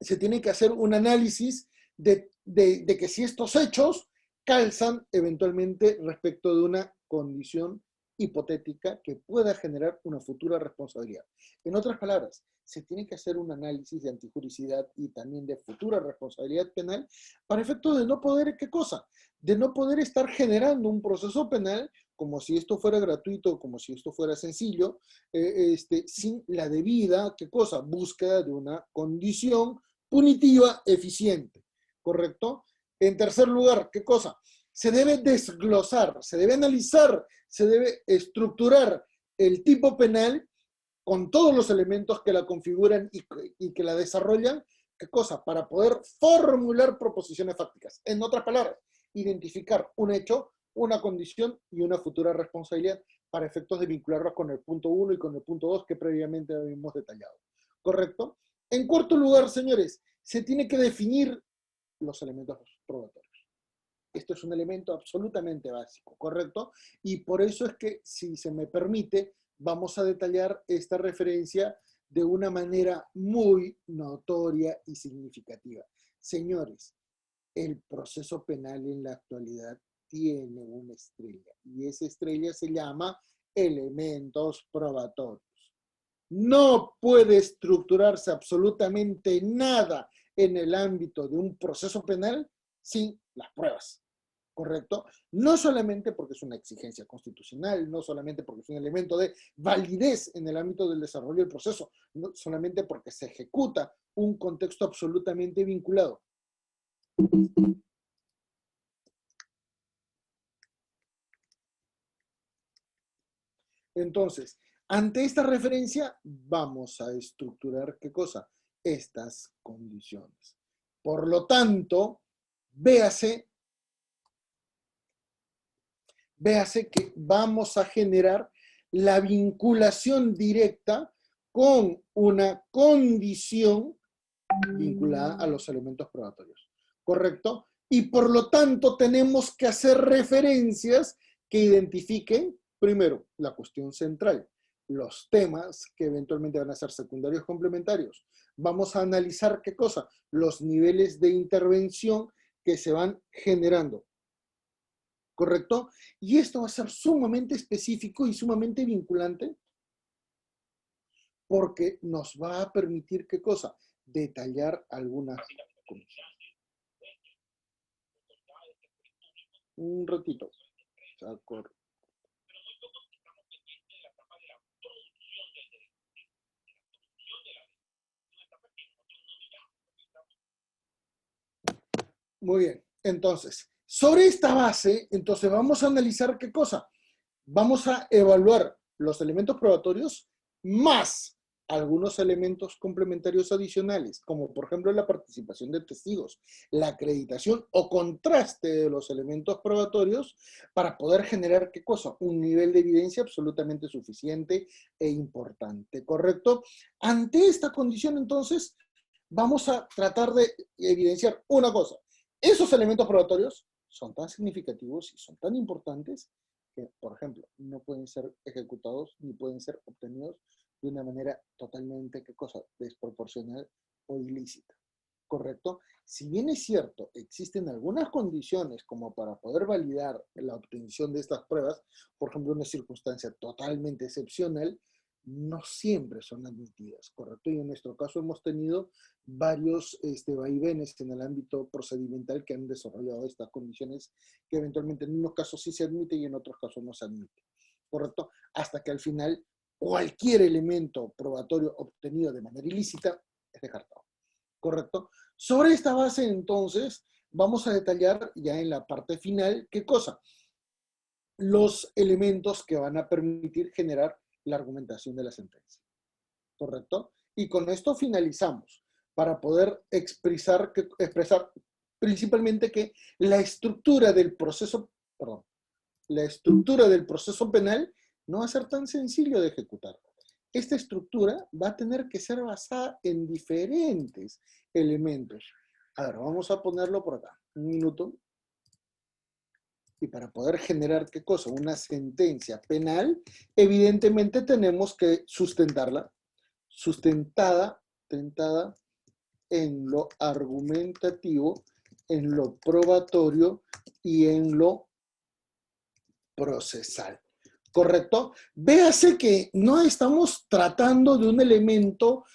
Se tiene que hacer un análisis de que si estos hechos calzan eventualmente respecto de una condición hipotética que pueda generar una futura responsabilidad. En otras palabras, se tiene que hacer un análisis de antijuricidad y también de futura responsabilidad penal para efectos de no poder, ¿qué cosa? De no poder estar generando un proceso penal como si esto fuera gratuito, como si esto fuera sencillo, sin la debida, ¿qué cosa? Búsqueda de una condición punitiva eficiente, ¿correcto? En tercer lugar, ¿qué cosa? Se debe desglosar, se debe analizar, se debe estructurar el tipo penal con todos los elementos que la configuran y que la desarrollan, ¿qué cosa? Para poder formular proposiciones fácticas. En otras palabras, identificar un hecho, una condición y una futura responsabilidad para efectos de vincularlos con el punto 1 y con el punto 2 que previamente habíamos detallado. ¿Correcto? En cuarto lugar, señores, se tiene que definir los elementos probatorios. Esto es un elemento absolutamente básico, ¿correcto? Y por eso es que, si se me permite, vamos a detallar esta referencia de una manera muy notoria y significativa. Señores, el proceso penal en la actualidad tiene una estrella y esa estrella se llama elementos probatorios. No puede estructurarse absolutamente nada en el ámbito de un proceso penal sin las pruebas, ¿correcto? No solamente porque es una exigencia constitucional, no solamente porque es un elemento de validez en el ámbito del desarrollo del proceso, no solamente porque se ejecuta un contexto absolutamente vinculado. Entonces, ante esta referencia, vamos a estructurar, ¿qué cosa? Estas condiciones. Por lo tanto, véase que vamos a generar la vinculación directa con una condición vinculada a los elementos probatorios. ¿Correcto? Y por lo tanto tenemos que hacer referencias que identifiquen, primero, la cuestión central, los temas que eventualmente van a ser secundarios complementarios. Vamos a analizar qué cosa, los niveles de intervención que se van generando. ¿Correcto? Y esto va a ser sumamente específico y sumamente vinculante porque nos va a permitir, ¿qué cosa? Detallar algunas cosas. un ratito. Muy bien. Entonces, sobre esta base, entonces vamos a analizar qué cosa. Vamos a evaluar los elementos probatorios más algunos elementos complementarios adicionales, como por ejemplo la participación de testigos, la acreditación o contraste de los elementos probatorios para poder generar, ¿qué cosa? Un nivel de evidencia absolutamente suficiente e importante, ¿correcto? Ante esta condición, entonces, vamos a tratar de evidenciar una cosa. Esos elementos probatorios son tan significativos y son tan importantes que, por ejemplo, no pueden ser ejecutados ni pueden ser obtenidos de una manera totalmente, ¿qué cosa? Desproporcional o ilícita, ¿correcto? Si bien es cierto, existen algunas condiciones como para poder validar la obtención de estas pruebas, por ejemplo, una circunstancia totalmente excepcional, no siempre son admitidas, ¿correcto? Y en nuestro caso hemos tenido varios vaivenes en el ámbito procedimental que han desarrollado estas condiciones que eventualmente en unos casos sí se admite y en otros casos no se admite, ¿correcto? Hasta que al final cualquier elemento probatorio obtenido de manera ilícita es descartado, ¿correcto? Sobre esta base, entonces, vamos a detallar ya en la parte final, ¿qué cosa? Los elementos que van a permitir generar la argumentación de la sentencia, ¿correcto? Y con esto finalizamos, para poder expresar principalmente que la estructura del proceso, perdón, la estructura del proceso penal no va a ser tan sencillo de ejecutar. Esta estructura va a tener que ser basada en diferentes elementos. A ver, vamos a ponerlo por acá. Un minuto. Y para poder generar, ¿qué cosa? Una sentencia penal, evidentemente tenemos que sustentarla, sustentada en lo argumentativo, en lo probatorio y en lo procesal. ¿Correcto? Véase que no estamos tratando de un elemento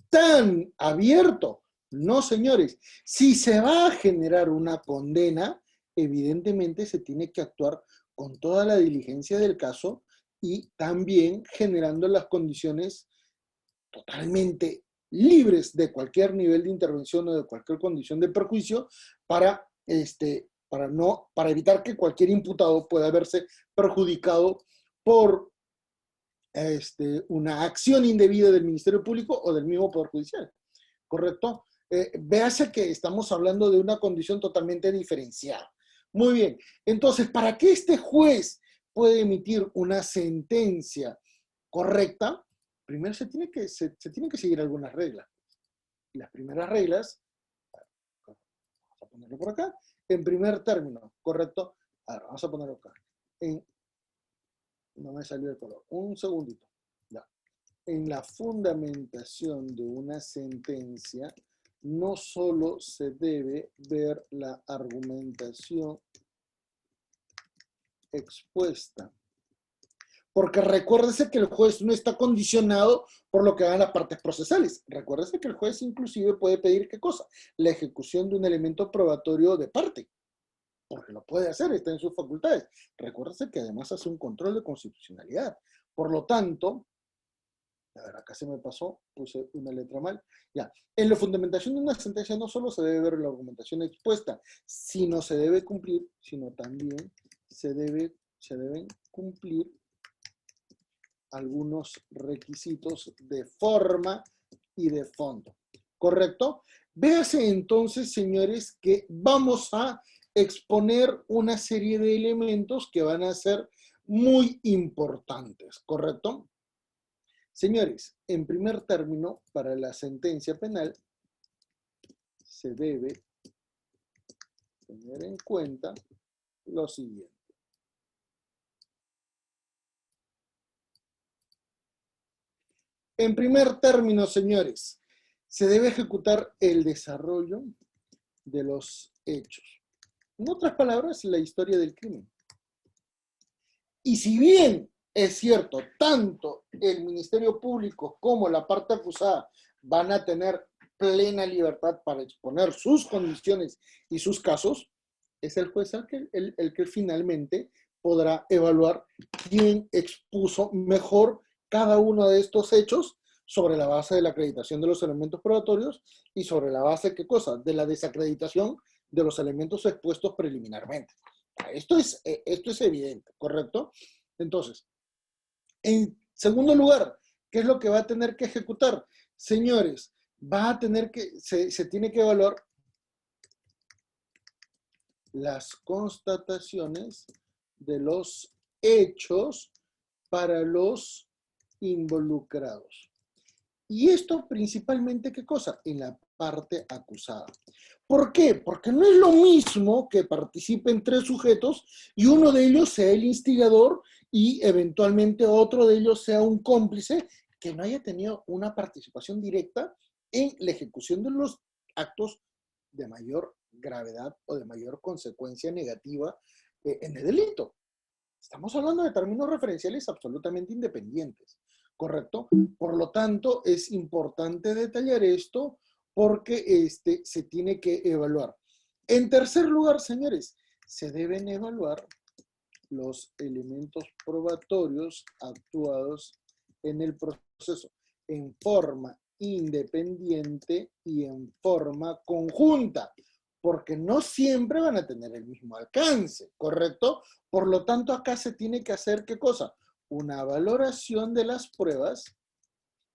tan abierto. No, señores. Si se va a generar una condena, evidentemente se tiene que actuar con toda la diligencia del caso y también generando las condiciones totalmente libres de cualquier nivel de intervención o de cualquier condición de perjuicio para, para evitar que cualquier imputado pueda verse perjudicado por una acción indebida del Ministerio Público o del mismo Poder Judicial, ¿correcto? Véase que estamos hablando de una condición totalmente diferenciada. Muy bien, entonces, para que este juez pueda emitir una sentencia correcta, primero se tienen que seguir algunas reglas. Las primeras reglas, vamos a ponerlo por acá, en primer término, ¿correcto? Ahora, vamos a ponerlo acá. No me salió el color. Un segundito. Ya. En la fundamentación de una sentencia, no solo se debe ver la argumentación expuesta, porque recuérdese que el juez no está condicionado por lo que hagan las partes procesales. Recuérdese que el juez inclusive puede pedir, ¿qué cosa? La ejecución de un elemento probatorio de parte, porque lo puede hacer, está en sus facultades. Recuérdese que además hace un control de constitucionalidad. Por lo tanto, a ver, acá se me pasó, puse una letra mal. Ya, en la fundamentación de una sentencia no solo se debe ver la argumentación expuesta, sino se debe cumplir, sino también se deben cumplir algunos requisitos de forma y de fondo. ¿Correcto? Véase entonces, señores, que vamos a exponer una serie de elementos que van a ser muy importantes, ¿correcto? Señores, en primer término, para la sentencia penal, se debe tener en cuenta lo siguiente. En primer término, señores, se debe ejecutar el desarrollo de los hechos. En otras palabras, la historia del crimen. Y si bien es cierto, tanto el Ministerio Público como la parte acusada van a tener plena libertad para exponer sus condiciones y sus casos, es el juez el que finalmente podrá evaluar quién expuso mejor cada uno de estos hechos sobre la base de la acreditación de los elementos probatorios y sobre la base, ¿qué cosa? De la desacreditación de los elementos expuestos preliminarmente. Esto es evidente, ¿correcto? Entonces, en segundo lugar, ¿qué es lo que va a tener que ejecutar? Señores, va a tener que, se tiene que evaluar las constataciones de los hechos para los involucrados. Y esto principalmente, ¿qué cosa? En la parte acusada. ¿Por qué? Porque no es lo mismo que participen 3 sujetos y uno de ellos sea el instigador y eventualmente otro de ellos sea un cómplice que no haya tenido una participación directa en la ejecución de los actos de mayor gravedad o de mayor consecuencia negativa en el delito. Estamos hablando de términos referenciales absolutamente independientes, ¿correcto? Por lo tanto, es importante detallar esto porque se tiene que evaluar. En tercer lugar, señores, se deben evaluar los elementos probatorios actuados en el proceso en forma independiente y en forma conjunta, porque no siempre van a tener el mismo alcance, ¿correcto? Por lo tanto, acá se tiene que hacer, ¿qué cosa? Una valoración de las pruebas,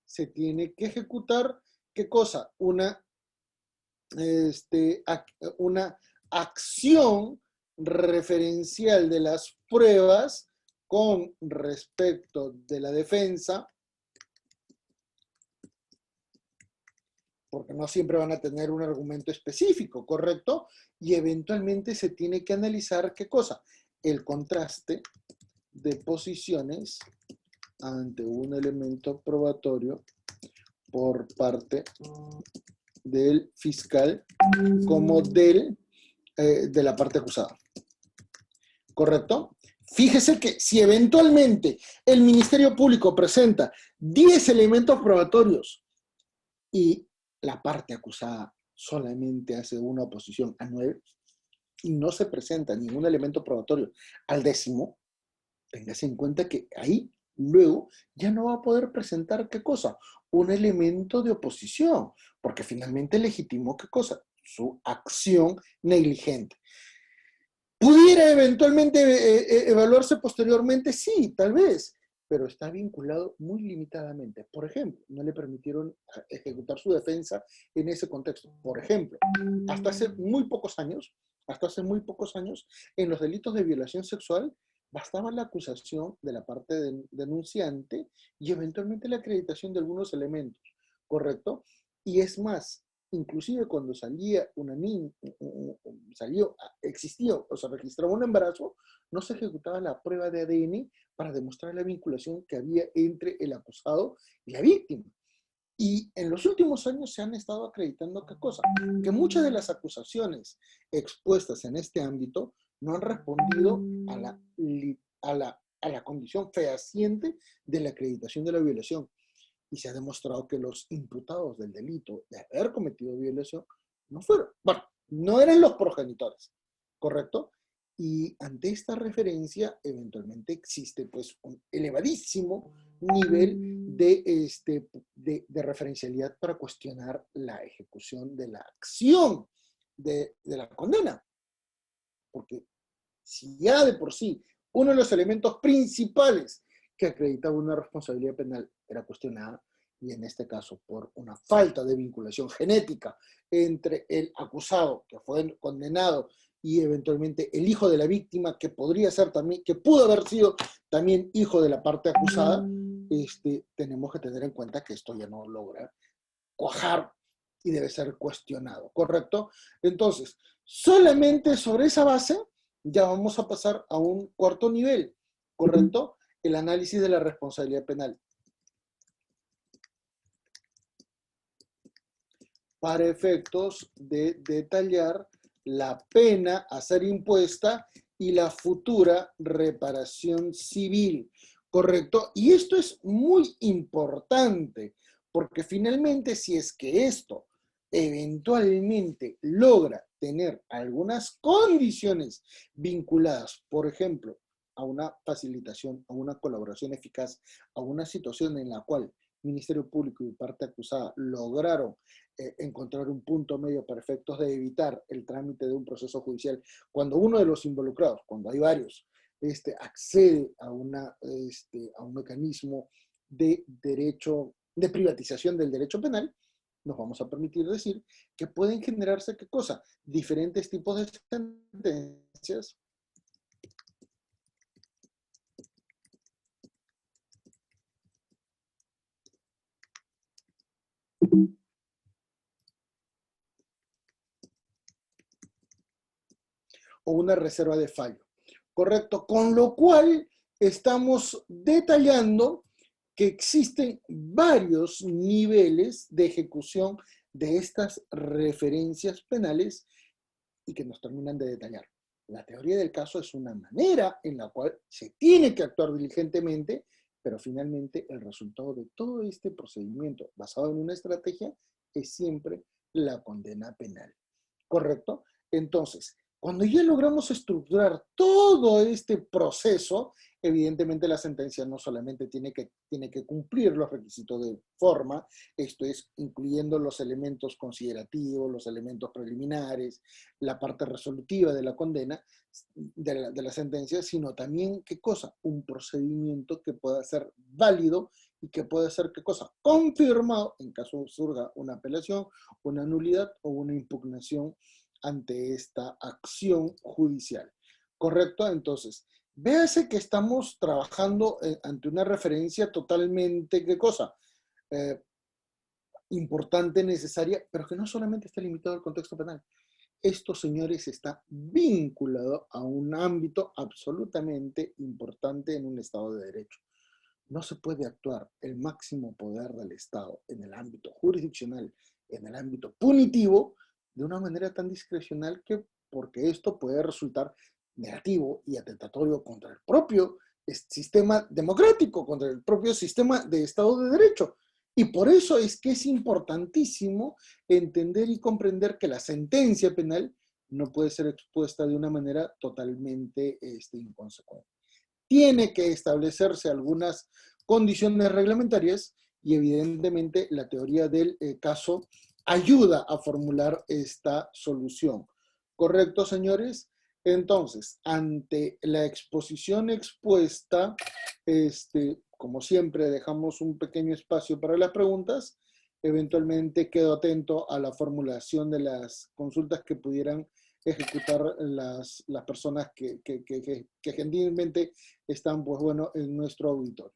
se tiene que ejecutar, ¿qué cosa? Una acción referencial de las pruebas con respecto de la defensa, porque no siempre van a tener un argumento específico, ¿correcto? Y eventualmente se tiene que analizar, ¿qué cosa? El contraste de posiciones ante un elemento probatorio por parte del fiscal como de la parte acusada. ¿Correcto? Fíjese que si eventualmente el Ministerio Público presenta 10 elementos probatorios y la parte acusada solamente hace una oposición a 9 y no se presenta ningún elemento probatorio al 10º, téngase en cuenta que ahí luego ya no va a poder presentar, ¿qué cosa? Un elemento de oposición, porque finalmente legitimó, ¿qué cosa? Su acción negligente. ¿Pudiera eventualmente evaluarse posteriormente? Sí, tal vez, pero está vinculado muy limitadamente. Por ejemplo, no le permitieron ejecutar su defensa en ese contexto. Por ejemplo, hasta hace muy pocos años, en los delitos de violación sexual, bastaba la acusación de la parte denunciante y eventualmente la acreditación de algunos elementos, ¿correcto? Y es más, inclusive cuando salía una niña, existía o se registraba un embarazo, no se ejecutaba la prueba de ADN para demostrar la vinculación que había entre el acusado y la víctima. Y en los últimos años se han estado acreditando, ¿qué cosa? Que muchas de las acusaciones expuestas en este ámbito no han respondido a la condición fehaciente de la acreditación de la violación. Y se ha demostrado que los imputados del delito de haber cometido violación no eran los progenitores, ¿correcto? Y ante esta referencia, eventualmente existe pues un elevadísimo nivel de referencialidad para cuestionar la ejecución de la acción de la condena. Porque si ya de por sí uno de los elementos principales que acreditaba una responsabilidad penal era cuestionada, y en este caso por una falta de vinculación genética entre el acusado que fue condenado y eventualmente el hijo de la víctima, que podría ser también, que pudo haber sido también hijo de la parte acusada, tenemos que tener en cuenta que esto ya no logra cuajar y debe ser cuestionado, ¿correcto? Entonces, solamente sobre esa base ya vamos a pasar a un cuarto nivel, ¿correcto? El análisis de la responsabilidad penal. Para efectos de detallar la pena a ser impuesta y la futura reparación civil, ¿correcto? Y esto es muy importante, porque finalmente si es que esto eventualmente logra tener algunas condiciones vinculadas, por ejemplo, a una facilitación, a una colaboración eficaz, a una situación en la cual Ministerio Público y parte acusada lograron encontrar un punto medio para efectos de evitar el trámite de un proceso judicial, cuando uno de los involucrados, cuando hay varios, accede a un mecanismo de derecho, de privatización del derecho penal, nos vamos a permitir decir que pueden generarse, ¿qué cosa? Diferentes tipos de sentencias o una reserva de fallo. ¿Correcto? Con lo cual estamos detallando que existen varios niveles de ejecución de estas referencias penales y que nos terminan de detallar. La teoría del caso es una manera en la cual se tiene que actuar diligentemente, pero finalmente el resultado de todo este procedimiento basado en una estrategia es siempre la condena penal. ¿Correcto? Entonces, cuando ya logramos estructurar todo este proceso, evidentemente la sentencia no solamente tiene que cumplir los requisitos de forma, esto es, incluyendo los elementos considerativos, los elementos preliminares, la parte resolutiva de la condena, de la sentencia, sino también, ¿qué cosa? Un procedimiento que pueda ser válido y que pueda ser, ¿qué cosa? Confirmado en caso surja una apelación, una nulidad o una impugnación ante esta acción judicial. ¿Correcto? Entonces, véase que estamos trabajando ante una referencia totalmente, ¿qué cosa? Eh, Importante, necesaria, pero que no solamente está limitado al contexto penal. Esto, señores, está vinculado a un ámbito absolutamente importante en un Estado de Derecho. No se puede actuar el máximo poder del Estado en el ámbito jurisdiccional, en el ámbito punitivo, de una manera tan discrecional que, porque esto puede resultar negativo y atentatorio contra el propio sistema democrático, contra el propio sistema de Estado de Derecho. Y por eso es que es importantísimo entender y comprender que la sentencia penal no puede ser expuesta de una manera totalmente inconsecuente. Tiene que establecerse algunas condiciones reglamentarias y evidentemente la teoría del caso ayuda a formular esta solución. ¿Correcto, señores? Entonces, ante la exposición expuesta, como siempre, dejamos un pequeño espacio para las preguntas. Eventualmente quedo atento a la formulación de las consultas que pudieran ejecutar las personas que gentilmente están, pues bueno, en nuestro auditorio.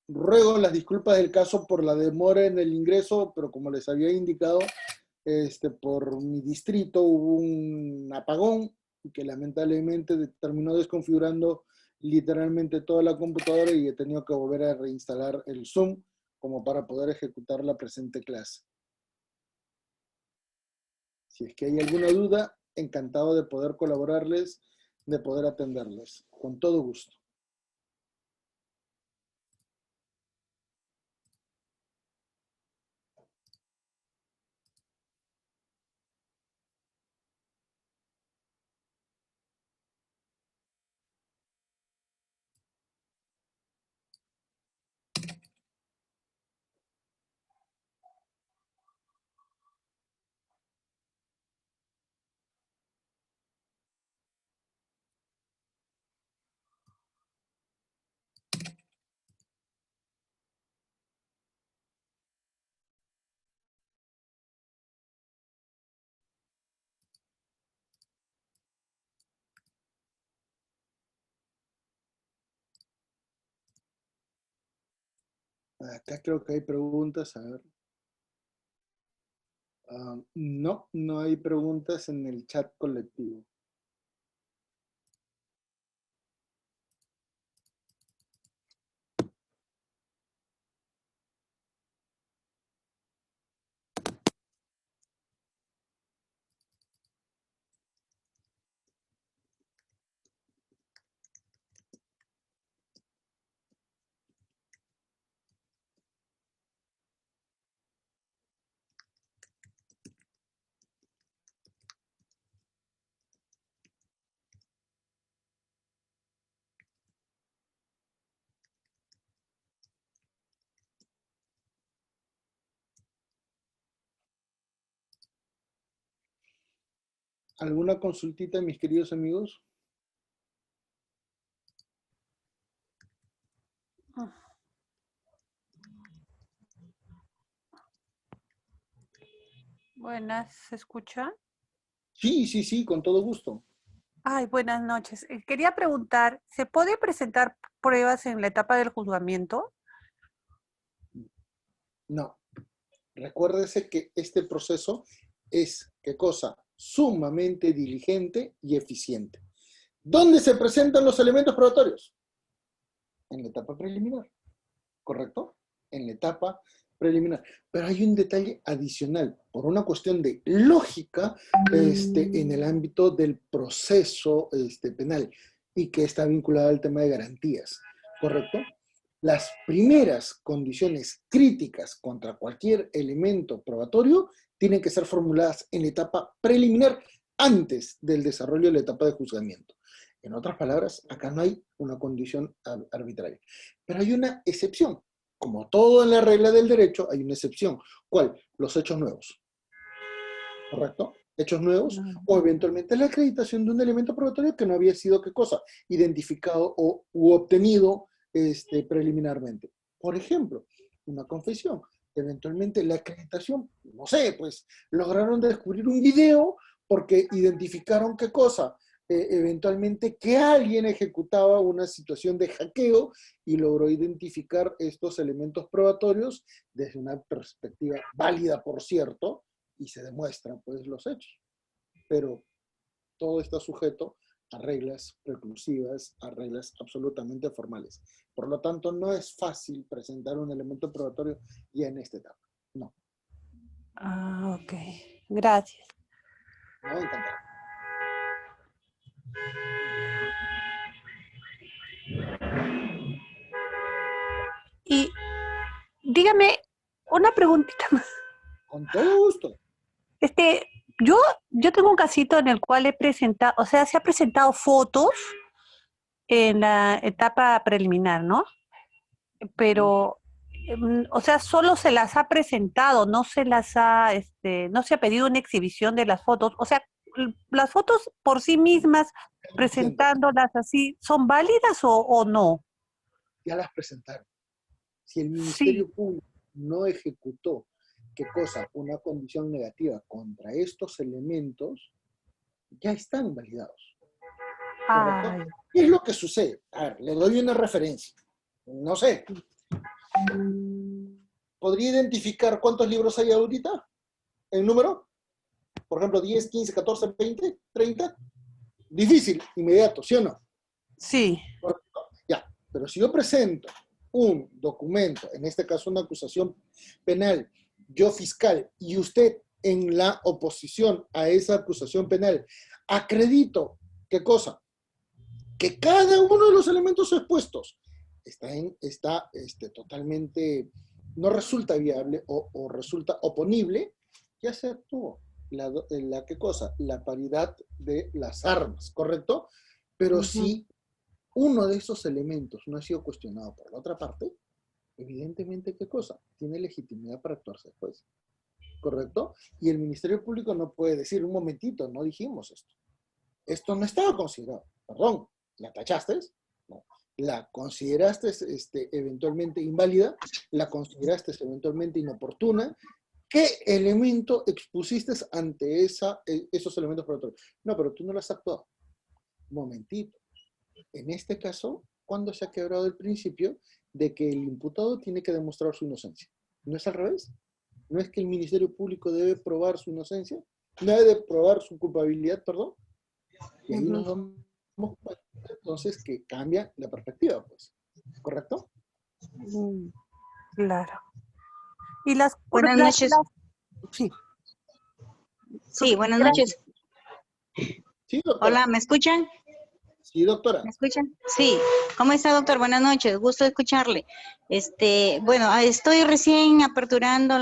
Ruego las disculpas del caso por la demora en el ingreso, pero como les había indicado, por mi distrito hubo un apagón que lamentablemente terminó desconfigurando literalmente toda la computadora y he tenido que volver a reinstalar el Zoom como para poder ejecutar la presente clase. Si es que hay alguna duda, encantado de poder colaborarles, de poder atenderles. Con todo gusto. Acá creo que hay preguntas. A ver. No, no hay preguntas en el chat colectivo. ¿Alguna consultita, mis queridos amigos? Buenas, ¿se escucha? Sí, sí, sí, con todo gusto. Ay, buenas noches. Quería preguntar, ¿se puede presentar pruebas en la etapa del juzgamiento? No. Recuérdese que este proceso es, ¿qué cosa? Sumamente diligente y eficiente. ¿Dónde se presentan los elementos probatorios? En la etapa preliminar, ¿correcto? En la etapa preliminar. Pero hay un detalle adicional, por una cuestión de lógica, en el ámbito del proceso penal, y que está vinculado al tema de garantías, ¿correcto? Las primeras condiciones críticas contra cualquier elemento probatorio tienen que ser formuladas en la etapa preliminar antes del desarrollo de la etapa de juzgamiento. En otras palabras, acá no hay una condición arbitraria. Pero hay una excepción. Como todo en la regla del derecho, hay una excepción. ¿Cuál? Los hechos nuevos. ¿Correcto? Hechos nuevos o eventualmente la acreditación de un elemento probatorio que no había sido, ¿qué cosa? Identificado u obtenido preliminarmente. Por ejemplo, una confesión. Eventualmente la acreditación, no sé, pues lograron descubrir un video porque identificaron, ¿qué cosa? Eventualmente que alguien ejecutaba una situación de hackeo y logró identificar estos elementos probatorios desde una perspectiva válida, por cierto, y se demuestran pues los hechos. Pero todo está sujeto a reglas preclusivas, a reglas absolutamente formales. Por lo tanto, no es fácil presentar un elemento probatorio ya en esta etapa. No. Ah, ok. Gracias. No, encantado. Y dígame una preguntita más. Con todo gusto. Este, yo, yo tengo un casito en el cual he presentado, o sea, se ha presentado fotos en la etapa preliminar, ¿no? Pero, o sea, solo se las ha presentado, no se las ha, no se ha pedido una exhibición de las fotos. O sea, las fotos por sí mismas, Siento, presentándolas así, ¿son válidas o no? ya las presentaron. Si el Sí. Ministerio Público no ejecutó, ¿qué cosa? Una condición negativa contra estos elementos, ya están validados. ¿Correcto? Ay, ¿Qué es lo que sucede? A ver, le doy una referencia. No sé, ¿podría identificar cuántos libros hay ahorita? ¿En número? Por ejemplo, 10, 15, 14, 20, 30. Difícil, inmediato, ¿sí o no? sí. ¿Correcto? Ya, pero si yo presento un documento, en este caso una acusación penal, yo fiscal, y usted en la oposición a esa acusación penal, acredito, ¿qué cosa? Que cada uno de los elementos expuestos está totalmente, no resulta viable o resulta oponible, ya se actuó. ¿Qué cosa? La paridad de las armas, ¿correcto? Pero Ujú. si uno de esos elementos no ha sido cuestionado por la otra parte, evidentemente, ¿qué cosa? Tiene legitimidad para actuarse después, ¿correcto? Y el Ministerio Público no puede decir, un momentito, no dijimos esto. Esto no estaba considerado, perdón, ¿la tachaste? No. ¿La consideraste eventualmente inválida? ¿La consideraste eventualmente inoportuna? ¿Qué elemento expusiste ante esos elementos probatorios? No, pero tú no lo has actuado. Momentito. En este caso, ¿cuándo se ha quebrado el principio de que el imputado tiene que demostrar su inocencia? ¿No es al revés? ¿No es que el Ministerio Público debe probar su inocencia? ¿No debe probar su culpabilidad, perdón? Y ahí Ujú. nos damos cuenta entonces que cambia la perspectiva, pues. ¿Correcto? Mm, claro. Y las, Buenas noches. sí, Sí, buenas gracias. noches. Sí, doctora. Hola, ¿me escuchan? Sí, doctora. ¿Me escuchan? Sí. ¿Cómo está, doctor? Buenas noches. Gusto de escucharle. Bueno, estoy recién aperturando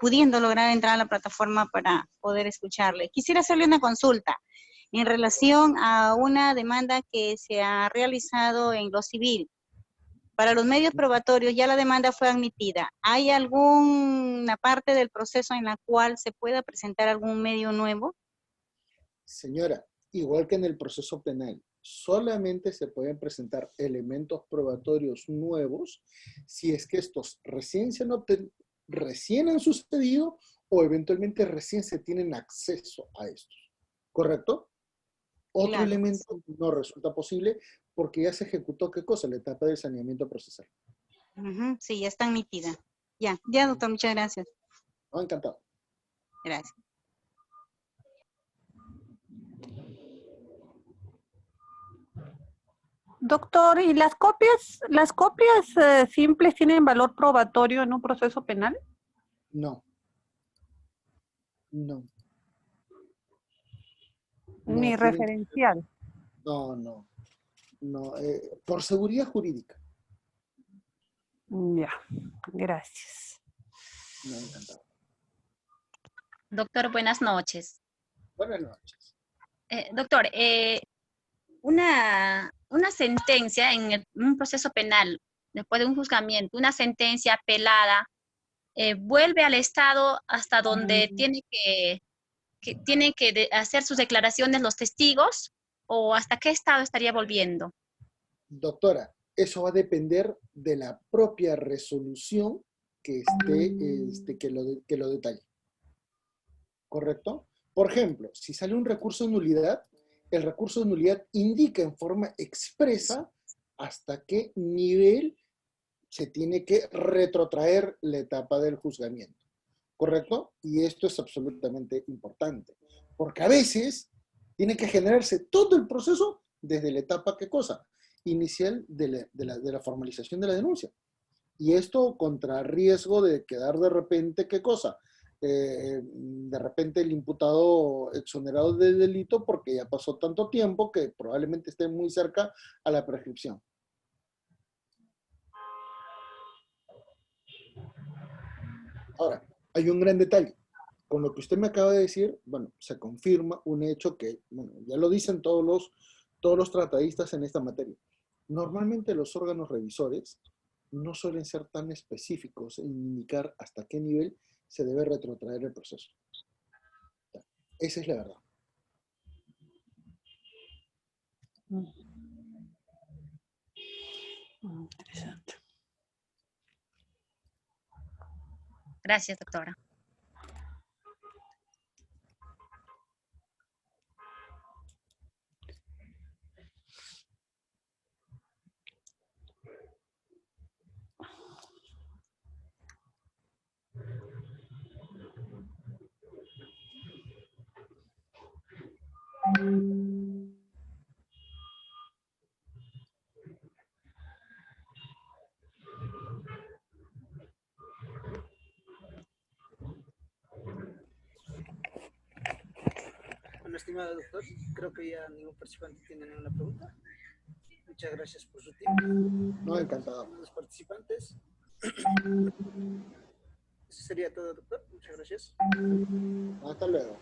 pudiendo lograr entrar a la plataforma para poder escucharle. Quisiera hacerle una consulta en relación a una demanda que se ha realizado en lo civil. Para los medios probatorios ya la demanda fue admitida. ¿Hay alguna parte del proceso en la cual se pueda presentar algún medio nuevo? Señora, igual que en el proceso penal, solamente se pueden presentar elementos probatorios nuevos si es que estos recién han sucedido o eventualmente recién se tienen acceso a estos. ¿Correcto? Otro Claro. elemento no resulta posible porque ya se ejecutó, ¿qué cosa? La etapa del saneamiento procesal. Ujú, sí, ya está emitida. Ya, doctor, muchas gracias. No, encantado. Gracias. Doctor, ¿y las copias simples tienen valor probatorio en un proceso penal? No. No. Ni No, referencial. no. Por seguridad jurídica. Ya, gracias. No, encantado. Doctor, buenas noches. Buenas noches. Doctor, una sentencia en un proceso penal, después de un juzgamiento, una sentencia apelada, vuelve al Estado hasta donde tienen que hacer sus declaraciones los testigos, o hasta qué Estado estaría volviendo. Doctora, eso va a depender de la propia resolución que que lo detalle. ¿Correcto? Por ejemplo, si sale un recurso de nulidad, el recurso de nulidad indica en forma expresa hasta qué nivel se tiene que retrotraer la etapa del juzgamiento. ¿Correcto? Y esto es absolutamente importante, porque a veces tiene que generarse todo el proceso desde la etapa, ¿qué cosa? Inicial de la formalización de la denuncia. Y esto contra riesgo de quedar de repente, ¿qué cosa? De repente el imputado exonerado del delito porque ya pasó tanto tiempo que probablemente esté muy cerca a la prescripción. Ahora, hay un gran detalle. Con lo que usted me acaba de decir, bueno, se confirma un hecho que, bueno, ya lo dicen todos los tratadistas en esta materia. Normalmente los órganos revisores no suelen ser tan específicos en indicar hasta qué nivel se debe retrotraer el proceso. Esa es la verdad. Interesante. Gracias, doctora. Bueno, estimado doctor, creo que ya ningún participante tiene ninguna pregunta. Muchas gracias por su tiempo. No, encantado. Estimados participantes. Eso sería todo, doctor. Muchas gracias. Hasta luego.